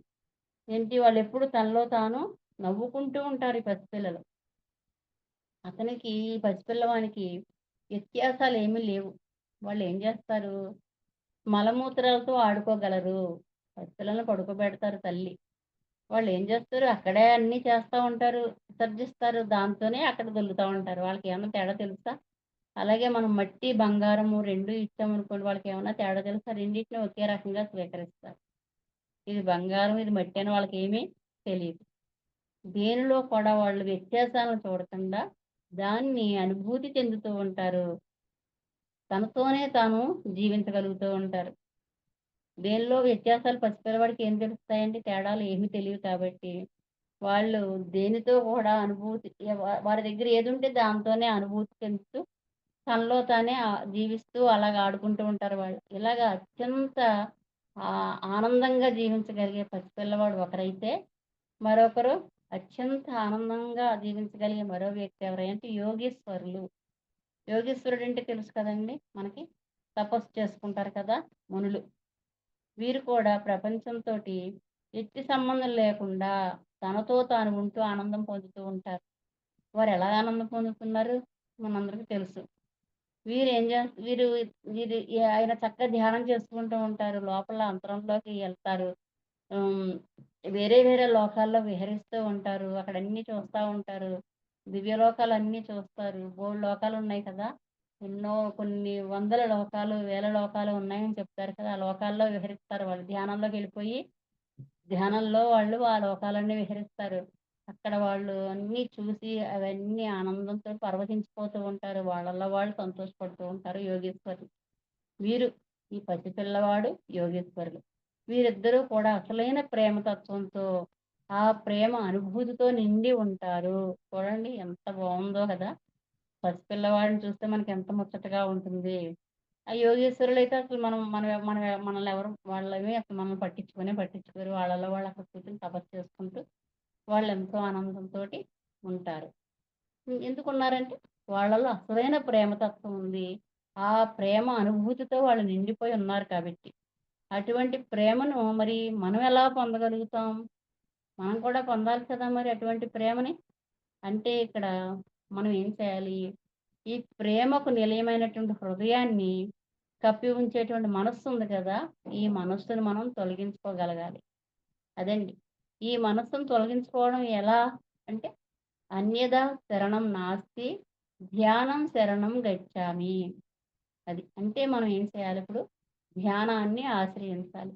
వాళ్ళెప్పుడు తనలో తాను నవ్వుకుంటూ ఉంటారు ఈ పసిపిల్లలు. అతనికి ఈ పసిపిల్లవానికి వ్యత్యాసాలేమీ లేవు. వాళ్ళేం జేస్తారు, మలమూత్రాలతో ఆడుకోగలరు. పసిపిల్లల్ని పడుకోబెడతారు తల్లి. వాళ్ళేం జేస్తారు, అక్కడే అన్నీ చేస్తా ఉంటారు. విసర్జిస్తారు. దాంతోనే అక్కడ దొర్లుతా ఉంటారు. వాళ్ళకేమన్నా తేడా తెలుసా? అలాగే మనం మట్టి, బంగారము 2 ఇచ్చామనుకోండి వాళ్ళకేమన్నా తేడా తెలుసా? రెండిటిని ఒకే రకంగా స్వీకరిస్తారు. ఇది బంగారం, ఇది మట్టి అని వాళ్ళకేమీ తెలీదు. దేనిలో కూడా వాళ్ళు వ్యత్యాసాలను చూడకుండా దాన్ని అనుభూతి చెందుతూ ఉంటారు. తనతోనే తాను జీవించగలుగుతూ ఉంటారు. దేనిలో వ్యత్యాసాలు పసిపిల్లవాడికి ఏం తెలుస్తాయండి? తేడాలు ఏమీ తెలీవు కాబట్టి, వాళ్ళు దేనితో కూడా అనుభూతి వారి దగ్గర ఏదుంటే దాంతోనే అనుభూతి చెందుతూ, తనలో తానే జీవిస్తూ అలాగ ఆడుకుంటూ ఉంటారు వాళ్ళు. ఇలాగ అత్యంత ఆనందంగా జీవించగలిగే పసిపిల్లవాడు ఒకరైతే, మరొకరు అత్యంత ఆనందంగా జీవించగలిగే మరో వ్యక్తి ఎవరంటే యోగీశ్వరులు. యోగీశ్వరుడంటే తెలుసు కదండీ మనకి! తపస్సు చేసుకుంటారు కదా మునులు. వీరు కూడా ప్రపంచంతోటి ఎట్టి సంబంధం లేకుండా తనతో తాను ఉంటూ ఆనందం పొందుతూ ఉంటారు. వారెలా ఆనందం పొందుతున్నారు మనందరికీ తెలుసు. వీరేం చేస్ వీరు వీరు ఆయన చక్కగా ధ్యానం చేసుకుంటూ ఉంటారు. లోపల అంతరంలోకి ఎళ్తారు. హ్మ్. వేరే వేరే లోకాల్లో విహరిస్తూ ఉంటారు. అక్కడన్నీ చూస్తా ఉంటారు. దివ్యలోకాలన్నీ చూస్తారు. బోలెడు లోకాలున్నాయి కదా! కొన్ని వందల లోకాలు, వేల లోకాలు ఉన్నాయని చెప్తారు కదా! ఆ లోకాల్లో విహరిస్తారు వాళ్ళు. ధ్యానంలోకెళ్ళిపోయి, ధ్యానంలో వాళ్ళు ఆ లోకాలన్నీ విహరిస్తారు. అక్కడ వాళ్ళు అన్నీ చూసి అవన్నీ ఆనందంతో పరవశించిపోతూ ఉంటారు. వాళ్ళలో వాళ్ళు సంతోషపడుతూ ఉంటారు యోగీశ్వరులు. వీరు ఈ పసిపిల్లవాడు, యోగేశ్వరులు. వీరిద్దరూ కూడా అసలైన ప్రేమ తత్వంతో, ఆ ప్రేమ అనుభూతితో నిండి ఉంటారు. చూడండి ఎంత బావుందో కదా! పసిపిల్లవాడిని చూస్తే మనకెంత ముచ్చటగా ఉంటుంది. ఆ యోగేశ్వరులైతే అసలు మనం మన మన మనల్ని ఎవరు వాళ్ళేమి అసలు మనల్ని పట్టించుకోరు. వాళ్ళలో వాళ్ళు అక్కడ కూర్చొని తపస్సు చేసుకుంటూ వాళ్ళెంతో ఆనందంతోటి ఉంటారు. ఎందుకున్నారంటే, వాళ్ళలో అసలైన ప్రేమతత్వం ఉంది. ఆ ప్రేమ అనుభూతితో వాళ్ళు నిండిపోయి ఉన్నారు కాబట్టి. అటువంటి ప్రేమను మరి మనం ఎలా పొందగలుగుతాం? మనం కూడా పొందాలి కదా మరి అటువంటి ప్రేమని. అంటే ఇక్కడ మనం ఏం చేయాలి? ఈ ప్రేమకు నిలయమైనటువంటి హృదయాన్ని కప్పి ఉంచేటువంటి మనస్సు ఉంది కదా! ఈ మనస్సుని మనం తొలగించుకోగలగాలి. అదండి. ఈ మనస్సును తొలగించుకోవడం ఎలా అంటే అన్యదా శరణం నాస్తి, ధ్యానం శరణం గచ్ఛామి. అది. అంటే మనం ఏం చేయాలి ఇప్పుడు? ధ్యానాన్ని ఆశ్రయించాలి.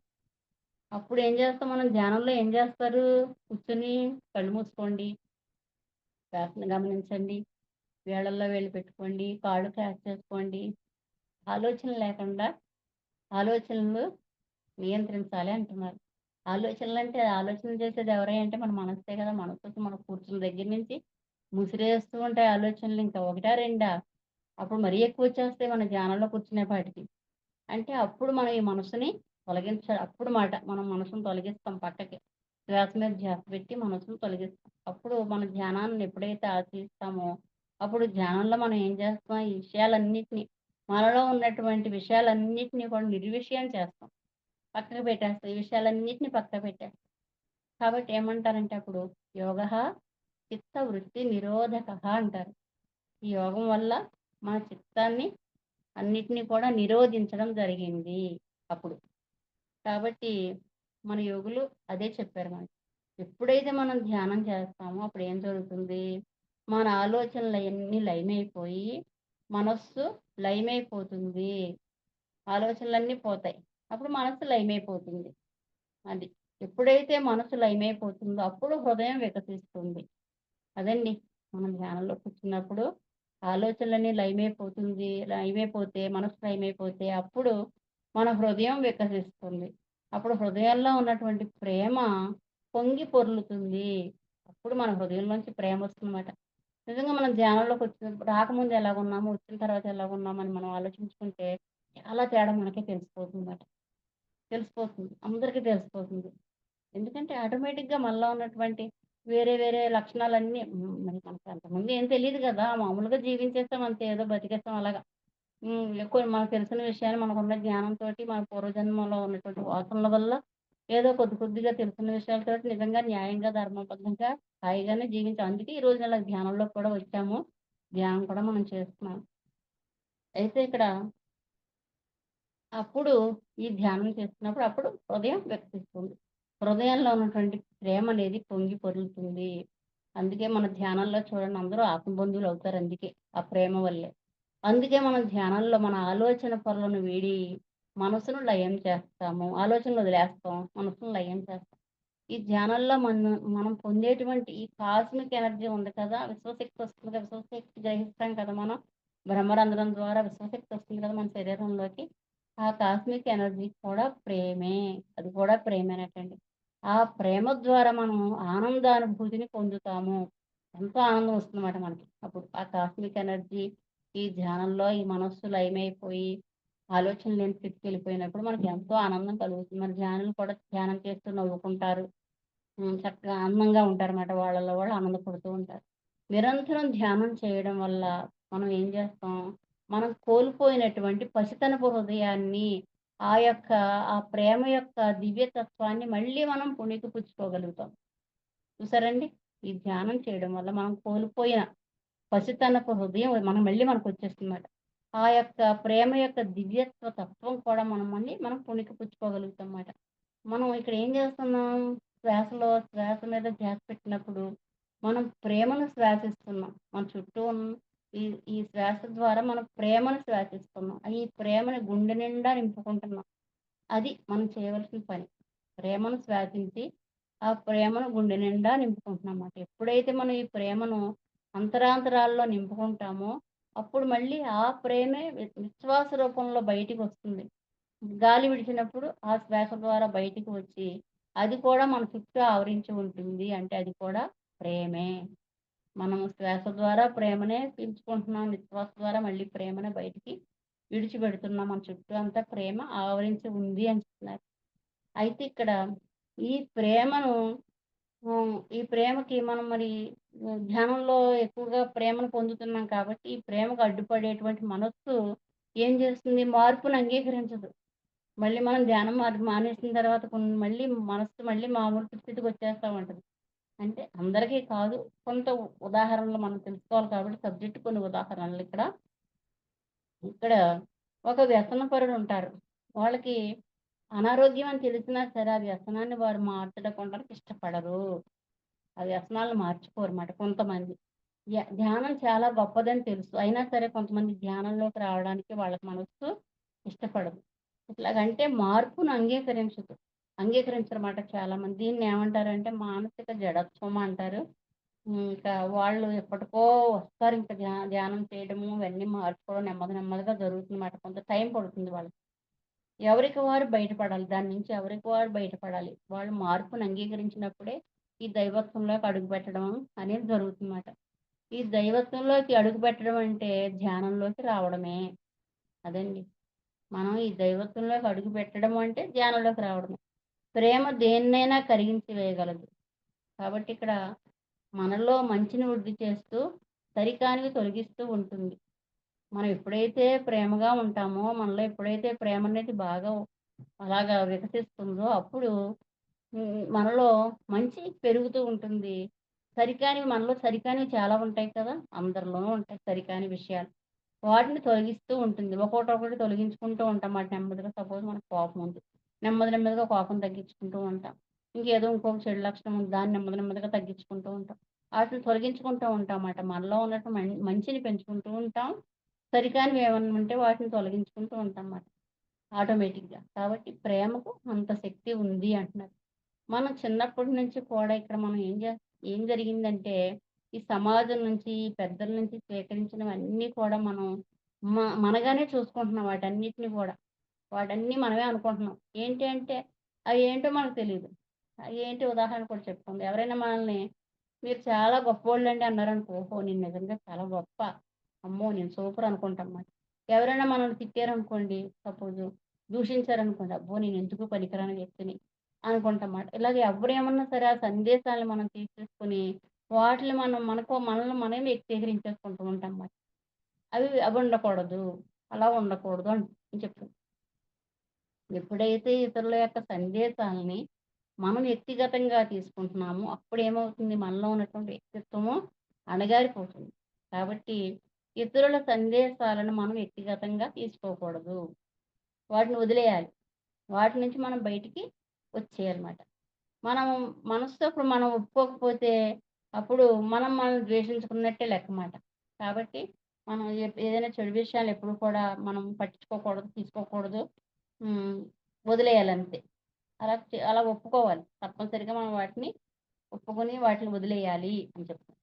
అప్పుడు ఏం చేస్తాం మనం ధ్యానంలో ఏం చేస్తారు? కూర్చొని కళ్ళు మూసుకోండి. శ్వాసను గమనించండి. వేళ్ళల్లో వేళ్ళు పెట్టుకోండి. కాళ్ళు క్రాస్ చేసుకోండి. ఆలోచన లేకుండా ఆలోచనలు నియంత్రించాలి అంటున్నారు. ఆలోచనలంటే ఆలోచనలు చేసేది ఎవరై అంటే మన మనస్సే కదా! మనసుకి మనం కూర్చున్న దగ్గర నుంచి ముసిరేస్తూ ఉంటాయి ఆలోచనలు ఇంకా ఒకటా, రెండా? అప్పుడు మరీ ఎక్కువొచ్చేస్తాయి మన ధ్యానంలో కూర్చునేపాటికి. అంటే అప్పుడు మనం ఈ మనసుని అప్పుడు మనం మనసుని తొలగిస్తాం పక్కకి. శ్వాస మీద ధ్యాస పెట్టి మనసుని తొలగిస్తాం. అప్పుడు మన ధ్యానాన్ని ఎప్పుడైతే ఆచరిస్తామో, అప్పుడు ధ్యానంలో మనం ఏం చేస్తాం? ఈ విషయాలన్నిటిని మనలో ఉన్నటువంటి విషయాలన్నిటిని కూడా నిర్విషయం చేస్తాం. పక్కకు పెట్టేస్తాం. ఈ విషయాలన్నిటిని పక్కకు పెట్టేస్తాం. కాబట్టి ఏమంటారంటే అప్పుడు యోగః చిత్త వృత్తి నిరోధకః అంటారు. ఈ యోగం వల్ల మన చిత్తాన్ని అన్నిటిని కూడా నిరోధించడం జరిగింది అప్పుడు. కాబట్టి మన యోగులు అదే చెప్పారు మనకి. ఎప్పుడైతే మనం ధ్యానం చేస్తామో అప్పుడు ఏం జరుగుతుంది? మన ఆలోచనలయన్నీ లయమైపోయి, మనస్సు లయమైపోతుంది. ఆలోచనలన్నీ పోతాయి. అప్పుడు మనస్సు లయమైపోతుంది. అది. ఎప్పుడైతే మనసు లయమైపోతుందో అప్పుడు హృదయం వికసిస్తుంది. అదండి. మనం ధ్యానంలో కూర్చున్నప్పుడు ఆలోచనలన్నీ లయమైపోతే, మనసు లయమైపోతే అప్పుడు మన హృదయం వికసిస్తుంది. అప్పుడు హృదయంలో ఉన్నటువంటి ప్రేమ పొంగి పొర్లుతుంది. అప్పుడు మన హృదయంలోంచి ప్రేమొస్తుందన్నమాట. నిజంగా మనం ధ్యానంలోకొచ్చినప్పుడు రాకముందు ఎలాగున్నాము, వచ్చిన తర్వాత ఎలాగున్నామని మనం ఆలోచించుకుంటే చాలా తేడా మనకే తెలిసిపోతుందన్నమాట. తెలిసిపోతుంది. అందరికీ తెలిసిపోతుంది. ఎందుకంటే ఆటోమేటిక్‌గా మనలో ఉన్నటువంటి వేరే వేరే లక్షణాలన్నీ మరి మనకు అంతకుముందు ఏం తెలీదు గదా! మామూలుగా జీవించేసాం అంతే. ఏదో బతికేసాం అలాగా. కొన్ని మనకు తెలిసిన విషయాలు మనకున్న జ్ఞానంతోటి మన పూర్వజన్మలో ఉన్నటువంటి వాసనల వల్ల ఏదో కొద్ది కొద్దిగా తెలిసిన విషయాలతోటి నిజంగా న్యాయంగా, ధర్మబద్ధంగా హాయిగానే జీవించాం. అందుకే ఈ రోజు ఇలా ధ్యానంలోకి కూడా వచ్చాము. ధ్యానం కూడా మనం చేస్తున్నాం. అయితే ఇక్కడ అప్పుడు ఈ ధ్యానం చేస్తున్నప్పుడు అప్పుడు హృదయం వికసిస్తుంది. హృదయంలో ఉన్నటువంటి ప్రేమ అనేది పొంగి పొర్లుతుంది. అందుకే మన ధ్యానంలో చూడండి అందరూ ఆత్మబంధువులు అవుతారు అందుకే. ఆ ప్రేమ వల్లే. అందుకే మనం ధ్యానంలో మన ఆలోచన పొరలను వీడి మనసును లయం చేస్తాము. ఆలోచనలు వదిలేస్తాం. మనసును లయం చేస్తాం. ఈ ధ్యానంలో మనం పొందేటువంటి ఈ కాస్మిక్ ఎనర్జీ ఉంది కదా! విశ్వశక్తి వస్తుంది కదా! విశ్వశక్తి గ్రహిస్తాం కదా మనం. బ్రహ్మరంధ్రం ద్వారా విశ్వశక్తి వస్తుంది కదా మన శరీరంలోకి. ఆ కాస్మిక్ ఎనర్జీ కూడా ప్రేమే. అది కూడా ప్రేమేనటండి. ఆ ప్రేమ ద్వారా మనం ఆనందానుభూతిని పొందుతాము. ఎంతో ఆనందం వస్తుందన్నమాట మనకి. అప్పుడు ఆ కాస్మిక్ ఎనర్జీ ఈ ధ్యానంలో ఈ మనస్సు లయమైపోయి ఆలోచనలు లేని స్థితికి వెళ్ళిపోయినప్పుడు మనకి ఎంతో ఆనందం కలుగుతుంది. మన ధ్యానులు కూడా ధ్యానం చేస్తూ నవ్వుకుంటారు. చక్కగా ఆనందంగా ఉంటారన్నమాట. వాళ్ళలో వాళ్ళు ఆనందపడుతూ ఉంటారు. నిరంతరం ధ్యానం చేయడం వల్ల మనం ఏం చేస్తాం, మనం కోల్పోయినటువంటి పసితనపు హృదయాన్ని, ఆ యొక్క ఆ ప్రేమ యొక్క దివ్యతత్వాన్ని మళ్ళీ మనం పుణికిపుచ్చుకోగలుగుతాం. చూసారండి? ఈ ధ్యానం చేయడం వల్ల మనం కోల్పోయిన పసితనపు హృదయం మళ్ళీ మనకొచ్చేస్తుందన్నమాట. ఆ యొక్క ప్రేమ యొక్క దివ్యత్వ తత్వం కూడా మనం పుణికిపుచ్చుకోగలుగుతాం మాట. మనం ఇక్కడ ఏం చేస్తున్నాం, శ్వాస మీద ధ్యాస పెట్టినప్పుడు మనం ప్రేమను శ్వాసిస్తున్నాం. మన చుట్టూ ఉన్న ఈ ఈ శ్వాస ద్వారా మనం ప్రేమను శ్వాసిస్తున్నాం. ఈ ప్రేమని గుండె నిండా నింపుకుంటున్నాం. అది మనం చేయవలసిన పని. ప్రేమను శ్వాసించి, ఆ ప్రేమను గుండె నిండా నింపుకుంటున్నామన్నమాట. ఎప్పుడైతే మనం ఈ ప్రేమను అంతరాంతరాల్లో నింపుకుంటామో, అప్పుడు మళ్ళీ ఆ ప్రేమే విశ్వాస రూపంలో బయటికొస్తుంది. గాలి విడిచినప్పుడు ఆ శ్వాస ద్వారా బయటికి వచ్చి, అది కూడా మన చుట్టూ ఆవరించి ఉంటుంది. అంటే అది కూడా ప్రేమే. మనం శ్వాస ద్వారా ప్రేమనే పీల్చుకుంటున్నాం. నిశ్వాస ద్వారా మళ్ళీ ప్రేమనే బయటికి విడిచిపెడుతున్నాం. మన చుట్టూ అంతా ప్రేమ ఆవరించి ఉంది అని చెప్తున్నారు. అయితే ఇక్కడ ఈ ప్రేమను ఈ ప్రేమకి మనం మరి ధ్యానంలో ఎక్కువగా ప్రేమను పొందుతున్నాం కాబట్టి, ఈ ప్రేమకు అడ్డుపడేటువంటి మనస్సు ఏం చేస్తుంది? మార్పును అంగీకరించదు. మళ్ళీ మనం ధ్యానం మానేసిన తర్వాత మళ్ళీ మనస్సు మళ్ళీ మామూలు స్థితికి వచ్చేస్తా ఉంటది. అంటే అందరికీ కాదు. కొంత ఉదాహరణలు మనం తెలుసుకోవాలి కాబట్టి సబ్జెక్ట్ కొన్ని ఉదాహరణలు ఇక్కడ. ఇక్కడ ఒక వ్యసనపరుడుంటారు. వాళ్ళకి అనారోగ్యం అని తెలిసినా సరే, ఆ వ్యసనాన్ని వారు మార్చడానికి ఇష్టపడరు. ఆ వ్యసనాలను మార్చుకోరమాట కొంతమంది. ధ్యానం చాలా గొప్పదని తెలుసు. అయినా సరే కొంతమంది ధ్యానంలోకి రావడానికి వాళ్ళకి మనస్సు ఇష్టపడదు. ఎట్లాగంటే మార్పును అంగీకరించరమాట చాలామంది. దీన్నేమంటారంటే మానసిక జడత్వం అంటారు. ఇంకా వాళ్ళు ఎప్పటికో వస్తారు ఇంక ధ్యానం చేయడము, ఇవన్నీ మార్చుకోవడం నెమ్మదిగా జరుగుతుందన్నమాట. కొంత టైం పడుతుంది వాళ్ళకి. ఎవరికి వారు బయటపడాలి. దాని నుంచి ఎవరికి వారు బయటపడాలి. వాళ్ళు మార్పుని అంగీకరించినప్పుడే ఈ దైవత్వంలోకి అడుగుపెట్టడం అనేది జరుగుతుందన్నమాట. ఈ దైవత్వంలోకి అడుగుపెట్టడం అంటే ధ్యానంలోకి రావడమే. అదండి. మనం ఈ దైవత్వంలోకి అడుగుపెట్టడం అంటే ధ్యానంలోకి రావడమే. ప్రేమ దేన్నైనా కరిగించి వేయగలదు. కాబట్టి ఇక్కడ మనలో మంచిని వృద్ధి చేస్తూ, సరికానివి తొలగిస్తూ ఉంటుంది. మనం ఎప్పుడైతే ప్రేమగా ఉంటామో, మనలో ఎప్పుడైతే ప్రేమ అనేది బాగా అలాగా వికసిస్తుందో, అప్పుడు మనలో మంచి పెరుగుతూ ఉంటుంది. మనలో సరికానివి చాలా ఉంటాయి కదా! అందరిలోనూ ఉంటాయి సరికాని విషయాలు. వాటిని తొలగిస్తూ ఉంటుంది. ఒక్కోటొకటి తొలగించుకుంటూ ఉంటామాట నెమ్మదిగా. సపోజ్ మనకు కోపం ఉంది. నెమ్మదిగా కోపం తగ్గించుకుంటూ ఉంటాం. ఇంకొక చెడు లక్షణం ఉంది. దాన్ని నెమ్మదిగా తగ్గించుకుంటూ ఉంటాం. ఆటిని తొలగించుకుంటూ ఉంటామాట. మనలో ఉన్నట్టు మంచిని పెంచుకుంటూ ఉంటాం. సరికానివి ఏమన్నా ఉంటే వాటిని తొలగించుకుంటూ ఉంటాంమాట ఆటోమేటిక్‌గా. కాబట్టి ప్రేమకు అంత శక్తి ఉంది అంటున్నారు. మనం చిన్నప్పటి నుంచి కూడా ఇక్కడ మనం ఏం జరిగిందంటే, ఈ సమాజం నుంచి, ఈ పెద్దల నుంచి స్వీకరించినవన్నీ కూడా మనం మనగానే చూసుకుంటున్నాం వాటన్నిటిని కూడా. వాటన్నీ మనమే అనుకుంటున్నాం. ఏంటి అంటే, అయేంటో మనకు తెలీదు. అయేంటి ఉదాహరణ కూడా చెప్పుకుందాం. ఎవరైనా మనల్ని మీరు చాలా గొప్పోళ్ళండి అన్నారనుకో, ఓహో! నేను నిజంగా చాలా గొప్ప. అమ్మో! నేను సూపర్ అనుకుంటాం మాట. ఎవరైనా మనల్ని తిట్టారనుకోండి సపోజు, దూషించారనుకోండి, అబ్బో! నేను ఎందుకు పనికిరాని వ్యక్తిని అనుకుంటాం మాట. ఇలాగ ఎవ్వరేమన్నా సరే ఆ సందేశాలను మనం తీసేసుకొని, వాటిని మనల్ని మనమే వ్యక్తీకరించేసుకుంటూ ఉంటాం మాట. అవి ఉండకూడదు. అలా ఉండకూడదు అని చెప్తాం. ఎప్పుడైతే ఇతరుల యొక్క సందేశాలని మనం వ్యక్తిగతంగా తీసుకుంటున్నామో, అప్పుడేమవుతుంది మనలో ఉన్నటువంటి వ్యక్తిత్వము అణగారిపోతుంది. కాబట్టి ఇతరుల సందేశాలను మనం వ్యక్తిగతంగా తీసుకోకూడదు. వాటిని వదిలేయాలి. వాటి నుంచి మనం బయటికి వచ్చేయాలన్నమాట. మనం మనసుతో ఇప్పుడు మనం ఒప్పుకోకపోతే, అప్పుడు మనం ద్వేషించుకున్నట్టే లెక్కమాట. కాబట్టి మనం ఏదైనా చెడు విషయాలు ఎప్పుడు కూడా మనం పట్టించుకోకూడదు, తీసుకోకూడదు. హ్మ్. వదిలేయాలంతే. అలా ఒప్పుకోవాలి. తప్పనిసరిగా మనం వాటిని ఒప్పుకొని వాటిని వదిలేయాలి అని చెప్తాను.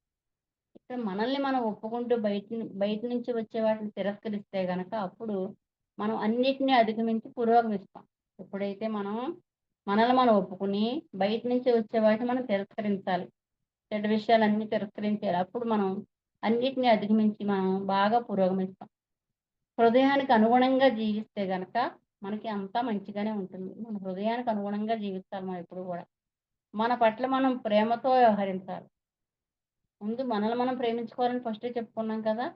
ఇక్కడ మనల్ని మనం ఒప్పుకుంటూ బయట నుంచి వచ్చే వాటిని తిరస్కరిస్తే గనక అప్పుడు మనం అన్నిటిని అధిగమించి పురోగమిస్తాం. ఎప్పుడైతే మనం మనల్ని మనం ఒప్పుకుని బయట నుంచి వచ్చే వాటిని మనం తిరస్కరించాలి. చెడు విషయాలన్నీ తిరస్కరించాలి. అప్పుడు మనం అన్నిటిని అధిగమించి మనం బాగా పురోగమిస్తాం. హృదయానికి అనుగుణంగా జీవిస్తే గనక మనకి అంతా మంచిగానే ఉంటుంది. మన హృదయానికి అనుగుణంగా జీవించాలి మనం ఎప్పుడు గూడా. మన పట్ల మనం ప్రేమతో వ్యవహరించాలి. ముందు మనల్ని మనం ప్రేమించుకోవాలని ఫస్టే చెప్పుకున్నాం కదా!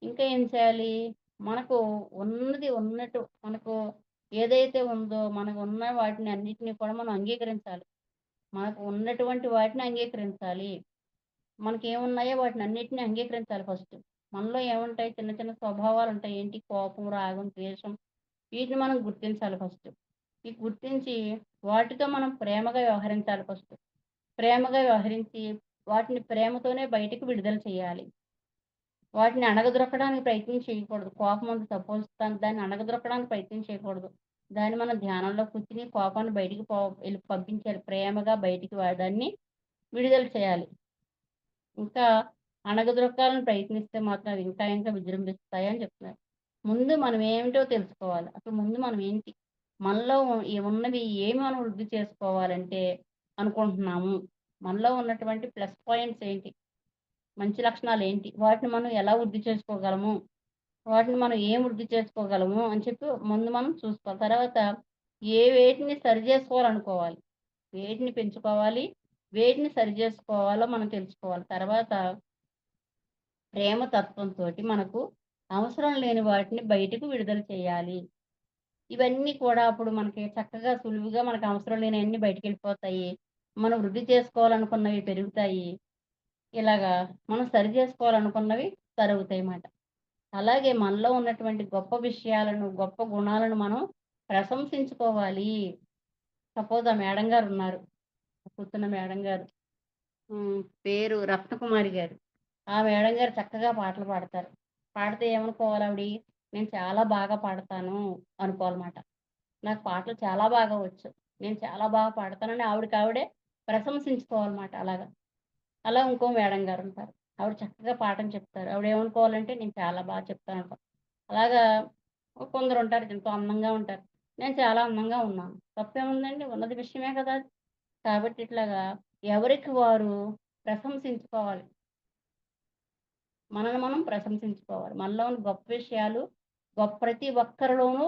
ఇంకా ఏం చేయాలి? మనకు ఉన్నది ఉన్నట్టు మనకు ఏదైతే ఉందో మనకున్న వాటిని అన్నిటిని కూడా మనం అంగీకరించాలి. మనకు ఉన్నటువంటి వాటిని అంగీకరించాలి. మనకేమున్నాయో వాటినన్నిటిని అంగీకరించాలి ఫస్ట్. మనలో ఏముంటాయి చిన్న చిన్న స్వభావాలుంటాయి. ఏంటి కోపం, రాగం, ద్వేషం వీటిని మనం గుర్తించాలి ఫస్ట్. ఇవి గుర్తించి వాటితో మనం ప్రేమగా వ్యవహరించాలి ఫస్ట్. ప్రేమగా వ్యవహరించి వాటిని ప్రేమతోనే బయటికి విడుదల చేయాలి. వాటిని అణగదొక్కడానికి ప్రయత్నం చేయకూడదు. కోపం ఉంది సపోజ్ దాన్ని అణగదొక్కడానికి ప్రయత్నం చేయకూడదు. దాన్ని మనం ధ్యానంలో కూర్చొని కోపాన్ని బయటికి పంపించాలి. ప్రేమగా బయటికి దాన్ని విడుదల చేయాలి. ఇంకా అణగదొక్కాలని ప్రయత్నిస్తే మాత్రం అవి ఇంకా ఇంకా విజృంభిస్తాయని చెప్తున్నారు. ముందు మనం ఏమిటో తెలుసుకోవాలి. అసలు ముందు మనం ఏంటి? మనలో ఉన్నవి ఏమి మనం వృద్ధి చేసుకోవాలంటే అనుకుంటున్నాము? మనలో ఉన్నటువంటి ప్లస్ పాయింట్స్ ఏంటి? మంచి లక్షణాలేంటి? వాటిని మనం ఎలా వృద్ధి చేసుకోగలము? వాటిని మనం ఏం వృద్ధి చేసుకోగలము అని చెప్పి ముందు మనం చూసుకోవాలి. తర్వాత వేటిని సరి చేసుకోవాలనుకోవాలి. వేటిని పెంచుకోవాలి, వేటిని సరి చేసుకోవాలో మనం తెలుసుకోవాలి. తర్వాత ప్రేమ తత్వంతోటి మనకు అవసరం లేని వాటిని బయటకు విడుదల చేయాలి. ఇవన్నీ కూడా అప్పుడు మనకి చక్కగా సులువుగా మనకు అవసరం లేనియన్నీ బయటికెళ్ళిపోతాయి. మనం వృద్ధి చేసుకోవాలనుకున్నవి పెరుగుతాయి. ఇలాగా మనం సరి చేసుకోవాలనుకున్నవి సరవుతాయిమాట. అలాగే మనలో ఉన్నటువంటి గొప్ప విషయాలను, గొప్ప గుణాలను మనం ప్రశంసించుకోవాలి. సపోజ్ ఆ మేడం గారున్నారు. కూర్చున్న మేడం గారు. పేరు రత్నకుమారి గారు. ఆ మేడం గారు చక్కగా పాటలు పాడతారు. పాడితే ఏమనుకోవాలావిడి, నేను చాలా బాగా పాడతాను అనుకోవాలమాట. నాకు పాటలు చాలా బాగా వచ్చు. నేను చాలా బాగా పాడతానని ఆవిడకావిడే ప్రశంసించుకోవాలమాట అలాగా. అలా ఇంకో మేడం గారుంటారు. ఆవిడ చక్కగా పాఠం చెప్తారు. ఆవిడేమనుకోవాలంటే నేను చాలా బాగా చెప్తాననుకో. అలాగా కొందరుంటారు ఎంతో అందంగా ఉంటారు. నేను చాలా అందంగా ఉన్నాను. తప్పేముందండి? ఉన్నది విషయమే కదా అది. కాబట్టి ఇట్లాగా ఎవరికి వారు ప్రశంసించుకోవాలి. మనల్ని మనం ప్రశంసించుకోవాలి. మనలో ఉన్న గొప్ప విషయాలు ప్రతి ఒక్కరిలోనూ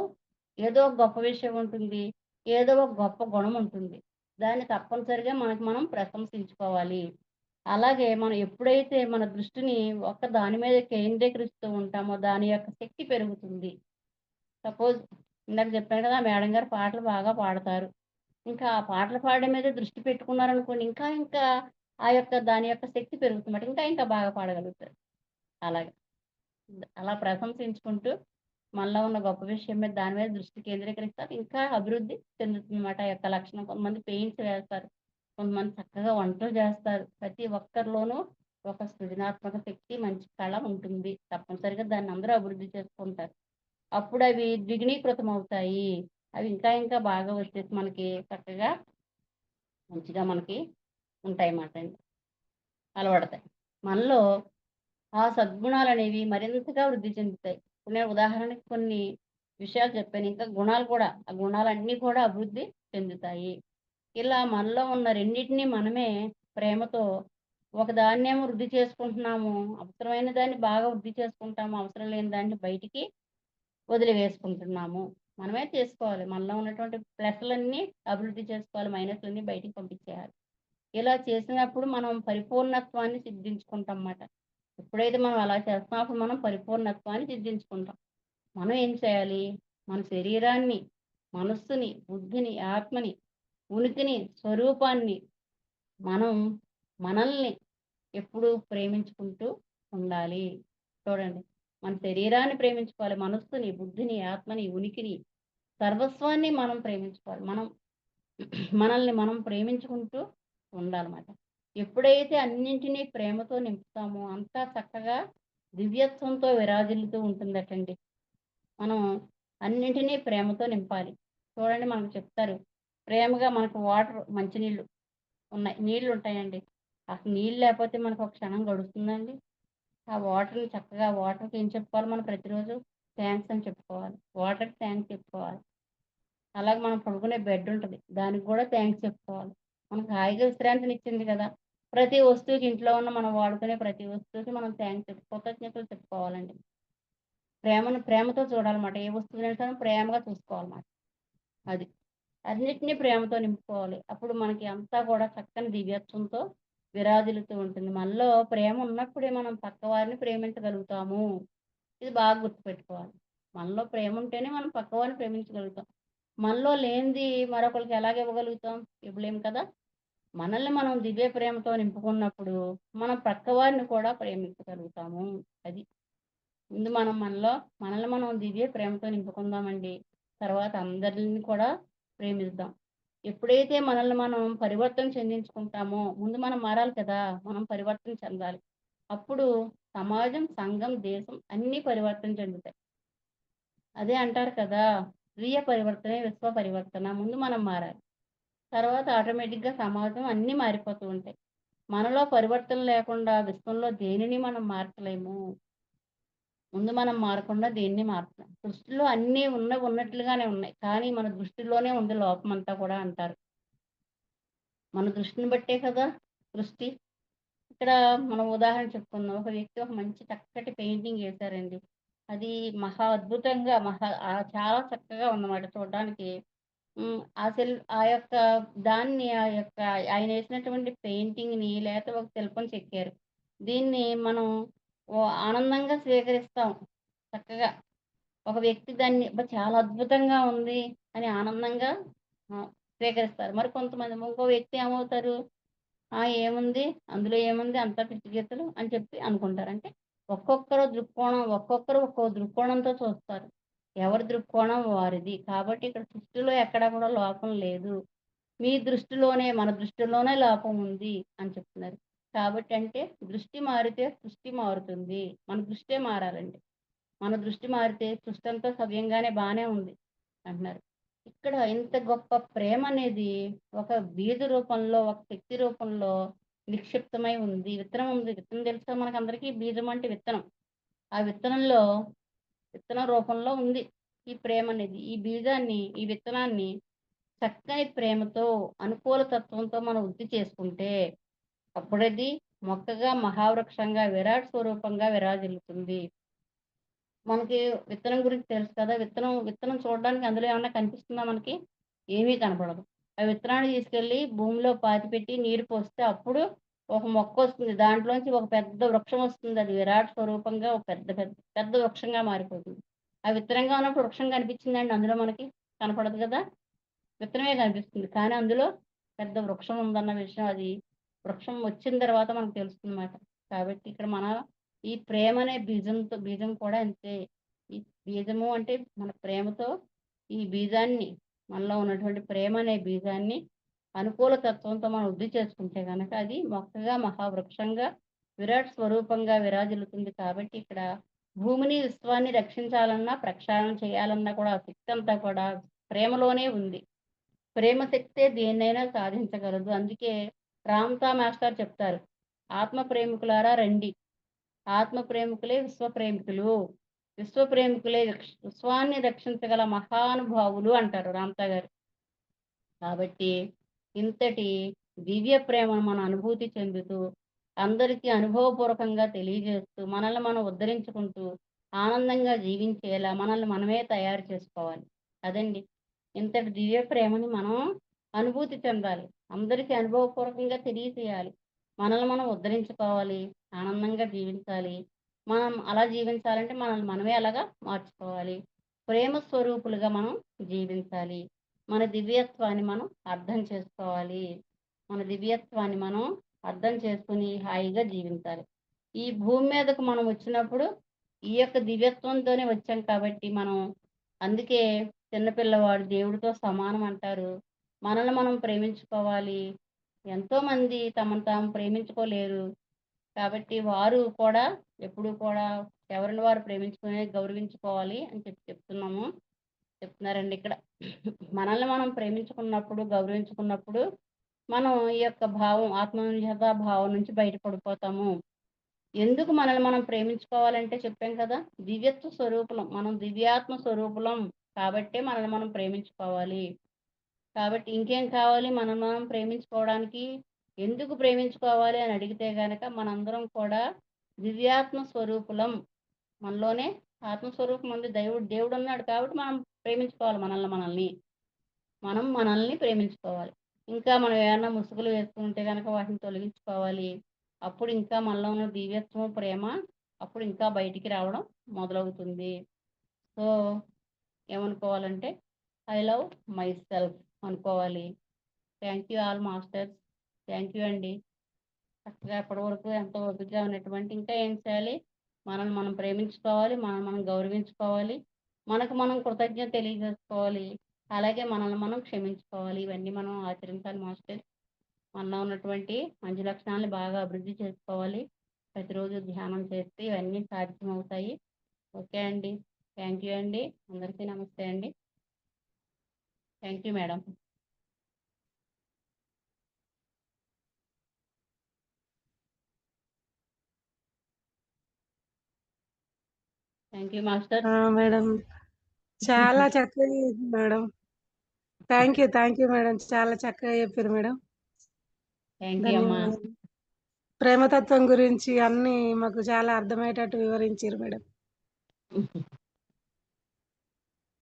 ఏదో ఒక గొప్ప విషయం ఉంటుంది. ఏదో ఒక గొప్ప గుణం ఉంటుంది. దాన్ని తప్పనిసరిగా మనకు మనం ప్రశంసించుకోవాలి. అలాగే మనం ఎప్పుడైతే మన దృష్టిని ఒక్క దాని మీద కేంద్రీకరిస్తూ ఉంటామో దాని యొక్క శక్తి పెరుగుతుంది. సపోజ్ ఇందాక చెప్పాను కదా! మేడం గారు పాటలు బాగా పాడతారు. ఇంకా ఆ పాటలు పాడడం మీదే దృష్టి పెట్టుకున్నారనుకోండి ఇంకా ఇంకా ఆ యొక్క దాని యొక్క శక్తి పెరుగుతుందన్నమాట. ఇంకా ఇంకా బాగా పాడగలుగుతారు. అలాగే. అలా ప్రశంసించుకుంటూ మనలో ఉన్న గొప్ప విషయం మీద దాని మీద దృష్టి కేంద్రీకరిస్తారు. ఇంకా అభివృద్ధి చెందుతుందన్నమాట ఆ యొక్క లక్షణం. కొంతమంది పెయింట్స్ వేస్తారు. కొంతమంది చక్కగా వంటలు చేస్తారు. ప్రతి ఒక్కరిలోనూ ఒక సృజనాత్మక శక్తి, మంచి కళ ఉంటుంది. తప్పనిసరిగా దాన్ని అందరూ అభివృద్ధి చేసుకుంటారు. అప్పుడవి ద్విగుణీకృతం అవుతాయి. అవి ఇంకా ఇంకా బాగా వచ్చేసి మనకి చక్కగా మంచిగా మనకి ఉంటాయన్నమాట అండి. అలవడతాయి. మనలో ఆ సద్గుణాలనేవి మరింతగా వృద్ధి చెందుతాయి. ఇప్పుడు నేను ఉదాహరణకి కొన్ని విషయాలు చెప్పాను. ఇంకా గుణాలు కూడా, ఆ గుణాలన్నీ కూడా అభివృద్ధి చెందుతాయి. ఇలా మనలో ఉన్న రెండిటిని మనమే ప్రేమతో ఒకదాన్నేమో వృద్ధి చేసుకుంటున్నాము. అవసరమైన దాన్ని బాగా వృద్ధి చేసుకుంటాము. అవసరం లేని దాన్ని బయటికి వదిలివేసుకుంటున్నాము. మనమే చేసుకోవాలి. మనలో ఉన్నటువంటి ప్లస్‌లన్నీ అభివృద్ధి చేసుకోవాలి. మైనస్‌లన్నీ బయటికి పంపించేయాలి. ఇలా చేసినప్పుడు మనం పరిపూర్ణత్వాన్ని సిద్ధించుకుంటాం మాట. ఎప్పుడైతే మనం అలా చేస్తామో అప్పుడు మనం పరిపూర్ణత్వాన్ని సిద్ధించుకుంటాం. మనం ఏం చేయాలి? మన శరీరాన్ని, మనస్సుని, బుద్ధిని, ఆత్మని, ఉనికిని, స్వరూపాన్ని మనం మనల్ని ఎప్పుడూ ప్రేమించుకుంటూ ఉండాలి. చూడండి. మన శరీరాన్ని ప్రేమించుకోవాలి. మనస్సుని, బుద్ధిని, ఆత్మని, ఉనికిని, సర్వస్వాన్ని మనం ప్రేమించుకోవాలి. మనల్ని మనం ప్రేమించుకుంటూ ఉండాలన్నమాట. ఎప్పుడైతే అన్నింటినీ ప్రేమతో నింపుతామో అంతా చక్కగా దివ్యత్వంతో విరాజిల్లుతూ ఉంటుందటండి. మనం అన్నింటినీ ప్రేమతో నింపాలి. చూడండి మనకు చెప్తారు. ప్రేమగా మనకు మంచినీళ్ళు ఉన్నాయి. నీళ్లుంటాయండి. అసలు నీళ్ళు లేపోతే మనకొక క్షణం గడుస్తుందండి? వాటర్‌కి ఏం చెప్పుకోవాలి మనం ప్రతిరోజు? థాంక్స్ అని చెప్పుకోవాలి. వాటర్‌కి థాంక్స్ చెప్పుకోవాలి. అలాగే మనం పడుకునే బెడ్డుంటది. దానికి గూడా థాంక్స్ చెప్పుకోవాలి. మనకు హాయిగా విశ్రాంతినిచ్చింది గదా! ప్రతి వస్తువుకి ఇంట్లో ఉన్న మనం వాడుకునే ప్రతి వస్తువుకి మనం కృతజ్ఞతలు చెప్పుకోవాలండి. ప్రేమతో చూడాలన్నమాట. ఏ వస్తువునైనా సరే ప్రేమగా చూసుకోవాలన్నమాట. అది. అన్నిటిని ప్రేమతో నింపుకోవాలి. అప్పుడు మనకి అంతా కూడా చక్కని దివ్యత్వంతో విరాజిల్లుతూ ఉంటుంది. మనలో ప్రేమ ఉన్నప్పుడే మనం పక్కవారిని ప్రేమించగలుగుతాము. ఇది బాగా గుర్తుపెట్టుకోవాలి. మనలో ప్రేమ ఉంటేనే మనం పక్కవారిని ప్రేమించగలుగుతాం. మనలో లేనిది మరొకళ్ళకి ఎలాగివ్వగలుగుతాం? ఇవ్వలేం కదా! మనల్ని మనం దివ్య ప్రేమతో నింపుకున్నప్పుడు, మనం పక్కవారిని కూడా ప్రేమించగలుగుతాము. అది. ముందు మనల్ని మనం దివ్య ప్రేమతో నింపుకుందామండి. తర్వాత అందరిని కూడా ప్రేమిద్దాం. ఎప్పుడైతే మనల్ని మనం పరివర్తన చెందించుకుంటామో, ముందు మనం మారాలి కదా! మనం పరివర్తన చెందాలి. అప్పుడు సమాజం, సంఘం, దేశం అన్నీ పరివర్తన చెందుతాయి. అదే అంటారు కదా! స్వీయ పరివర్తనే విశ్వ పరివర్తన. ముందు మనం మారాలి. తర్వాత ఆటోమేటిక్‌గా సమాజం అన్నీ మారిపోతూ ఉంటాయి. మనలో పరివర్తన లేకుండా విశ్వంలో దేనిని మనం మార్చలేము. ముందు మనం మారకుండా దేన్ని మార్చలేం. సృష్టిలో అన్నీ ఉన్నట్లుగానే ఉన్నాయి. కానీ మన దృష్టిలోనే ఉంది లోపమంతా కూడా అంటారు. మన దృష్టిని బట్టే కదా సృష్టి. ఇక్కడ మనం ఉదాహరణ చెప్పుకుందాం. ఒక వ్యక్తి ఒక మంచి చక్కటి పెయింటింగ్ ఏసారండి. అది మహా అద్భుతంగా చాలా చక్కగా ఉందన్నమాట చూడడానికి. ఆ యొక్క ఆ యొక్క ఆయనేసినటువంటి పెయింటింగ్‌ని లేతే ఒక శిల్పం చెక్కారు. దీన్ని మనం ఆనందంగా స్వీకరిస్తాం చక్కగా. ఒక వ్యక్తి దాన్ని అబ్బా! చాలా అద్భుతంగా ఉంది అని ఆనందంగా స్వీకరిస్తారు. మరి ఇంకో వ్యక్తి ఏమవుతారు? ఏముంది? అందులో ఏముంది? అంతా పిచ్చి గీతలు అని చెప్పి అనుకుంటారు. అంటే ఒక్కొక్కరు ఒక్కో దృక్కోణంతో చూస్తారు. ఎవరి దృక్కోణం వారిది. కాబట్టి ఇక్కడ సృష్టిలో ఎక్కడా కూడా లోపం లేదు. మన దృష్టిలోనే లోపం ఉంది అని చెప్తున్నారు. కాబట్టి అంటే దృష్టి మారితే సృష్టి మారుతుంది. మన దృష్టే మారాలండి. మన దృష్టి మారితే సృష్టంతా సవ్యంగానే బానే ఉంది అంటున్నారు. ఇక్కడ ఇంత గొప్ప ప్రేమనేది ఒక బీజ రూపంలో, ఒక శక్తి రూపంలో నిక్షిప్తమై ఉంది. విత్తనం ఉంది. విత్తనం తెలుసా మనకందరికీ బీజం అంటే విత్తనం. ఆ విత్తనం రూపంలో ఉంది ఈ ప్రేమనేది. ఈ విత్తనాన్ని చక్కని ప్రేమతో, అనుకూల తత్వంతో మనం వృద్ధి చేసుకుంటే అప్పుడది మొక్కగా, మహావృక్షంగా, విరాట్ స్వరూపంగా విరాజిల్లుతుంది. మనకి విత్తనం గురించి తెలుసు కదా! విత్తనం చూడడానికి అందులో ఏమన్నా కనిపిస్తుందా మనకి? ఏమీ కనపడదు. ఆ విత్తనాన్ని తీసుకెళ్ళి భూమిలో పాతిపెట్టి నీరు పోస్తే అప్పుడు ఒక మొక్కొస్తుంది. దాంట్లోంచి ఒక పెద్ద వృక్షం వస్తుంది. అది విరాట్ స్వరూపంగా ఒక పెద్ద పెద్ద పెద్ద వృక్షంగా మారిపోతుంది. ఆ విత్తనంగా ఉన్నప్పుడు వృక్షం కనిపించిందండి అందులో మనకి? కనపడదు గదా! విత్తనమే కనిపిస్తుంది. కానీ అందులో పెద్ద వృక్షం ఉందన్న విషయం వృక్షం వచ్చిన తర్వాత మనకు తెలుస్తుందన్నమాట. కాబట్టి ఇక్కడ ఈ ప్రేమనే బీజం కూడా అంతే. ఈ బీజము అంటే మన ప్రేమతో ఈ బీజాన్ని మనలో ఉన్నటువంటి ప్రేమ అనే బీజాన్ని అనుకూల తత్వంతో మనం వృద్ధి చేసుకుంటే గనక అది మొక్కగా, మహావృక్షంగా, విరాట్ స్వరూపంగా విరాజిల్లుతుంది. కాబట్టి ఇక్కడ భూమిని, విశ్వాన్ని రక్షించాలన్నా, ప్రక్షాళన చేయాలన్నా కూడా ఆ శక్తి అంతా కూడా ప్రేమలోనే ఉంది. ప్రేమ శక్తే దేన్నైనా సాధించగలదు. అందుకే రామ్‌తా మాస్టర్ చెప్తారు. "ఆత్మ ప్రేమికులారా రండి. ఆత్మ ప్రేమికులే విశ్వ ప్రేమికులు. విశ్వ ప్రేమికులే విశ్వాన్ని రక్షించగల మహానుభావులు" అంటారు రామ్‌తా గారు. కాబట్టి ఇంతటి దివ్య ప్రేమను మనం అనుభూతి చెందుతూ, అందరికీ అనుభవపూర్వకంగా తెలియజేస్తూ, మనల్ని మనం ఉద్ధరించుకుంటూ, ఆనందంగా జీవించేలా మనల్ని మనమే తయారు చేసుకోవాలి. అదండి. ఇంతటి దివ్య ప్రేమని మనం అనుభూతి చెందాలి. అందరికీ అనుభవపూర్వకంగా తెలియజేయాలి. మనల్ని మనం ఉద్ధరించుకోవాలి. ఆనందంగా జీవించాలి. మనం అలా జీవించాలంటే మనల్ని మనమే అలాగా మార్చుకోవాలి. ప్రేమ స్వరూపులుగా మనం జీవించాలి. మన దివ్యత్వాన్ని మనం అర్థం చేసుకోవాలి. మన దివ్యత్వాన్ని మనం అర్థం చేసుకొని హాయిగా జీవించాలి. ఈ భూమి మీదకు మనం వచ్చినప్పుడు ఈ యొక్క దివ్యత్వంతోనే వచ్చాం కాబట్టి అందుకే చిన్న పిల్లవాడు దేవుడితో సమానం అంటారు. మనల్ని మనం ప్రేమించుకోవాలి. ఎంతోమంది తమను తాము ప్రేమించుకోలేరు. కాబట్టి వారు కూడా ఎప్పుడూ కూడా ఎవరిని వారు ప్రేమించుకుని గౌరవించుకోవాలి అని చెప్తున్నాము. చెప్తున్నారండి ఇక్కడ. మనల్ని మనం ప్రేమించుకున్నప్పుడు, గౌరవించుకున్నప్పుడు మనం ఈ యొక్క భావం ఆత్మన్యూనతా భావం నుంచి బయటపడిపోతాము. ఎందుకు మనల్ని మనం ప్రేమించుకోవాలంటే చెప్పాం కదా! దివ్యత్వ స్వరూపులం. మనం దివ్యాత్మ స్వరూపులం. కాబట్టే మనల్ని మనం ప్రేమించుకోవాలి. కాబట్టి ఇంకేం కావాలి మనం మనం ప్రేమించుకోవడానికి? ఎందుకు ప్రేమించుకోవాలి అని అడిగితే గనక మనందరం కూడా దివ్యాత్మ స్వరూపులం. మనలోనే ఆత్మస్వరూపం ఉంది. దేవుడున్నాడు కాబట్టి మనం ప్రేమించుకోవాలి మనల్ని. మనం మనల్ని ప్రేమించుకోవాలి. ఇంకా మనం ఏమన్నా ముసుగులు వేసుకుంటే గనక వాటిని తొలగించుకోవాలి. అప్పుడు ఇంకా మనలో ఉన్న దివ్యత్వం, ప్రేమ అప్పుడు ఇంకా బయటికి రావడం మొదలవుతుంది. సో, ఏమనుకోవాలంటే ఐ లవ్ మైసెల్ఫ్ అనుకోవాలి. Thank you all masters. Thank you అండి. చక్కగా ఇప్పటి వరకు ఎంతో ఓపికగా ఉన్నటువంటి ఇంకా ఏం చేయాలి? మనల్ని మనం ప్రేమించుకోవాలి. మనం మనం గౌరవించుకోవాలి. మనకు మనం కృతజ్ఞత తెలియజేసుకోవాలి. అలాగే మనల్ని మనం క్షమించుకోవాలి. ఇవన్నీ మనం ఆచరించాలి మాస్టర్. మనలో ఉన్నటువంటి మంచి లక్షణాలను బాగా అభివృద్ధి చేసుకోవాలి. ప్రతిరోజు ధ్యానం చేస్తే ఇవన్నీ సాధ్యమవుతాయి. ఓకే అండి. థాంక్ యూ అండి. అందరికీ నమస్తే అండి. Thank you madam. Thank you masters. Madam. చాలా చక్కగా చెప్పారు మేడం. Thank you madam. చాలా చక్కగా చెప్పారు మేడం. థాంక్ యూ అమ్మా. ధన్యవాదాలు. ప్రేమతత్వం గురించి అన్నీ మాకు చాలా అర్థమయ్యేటట్టు వివరించారు మేడం.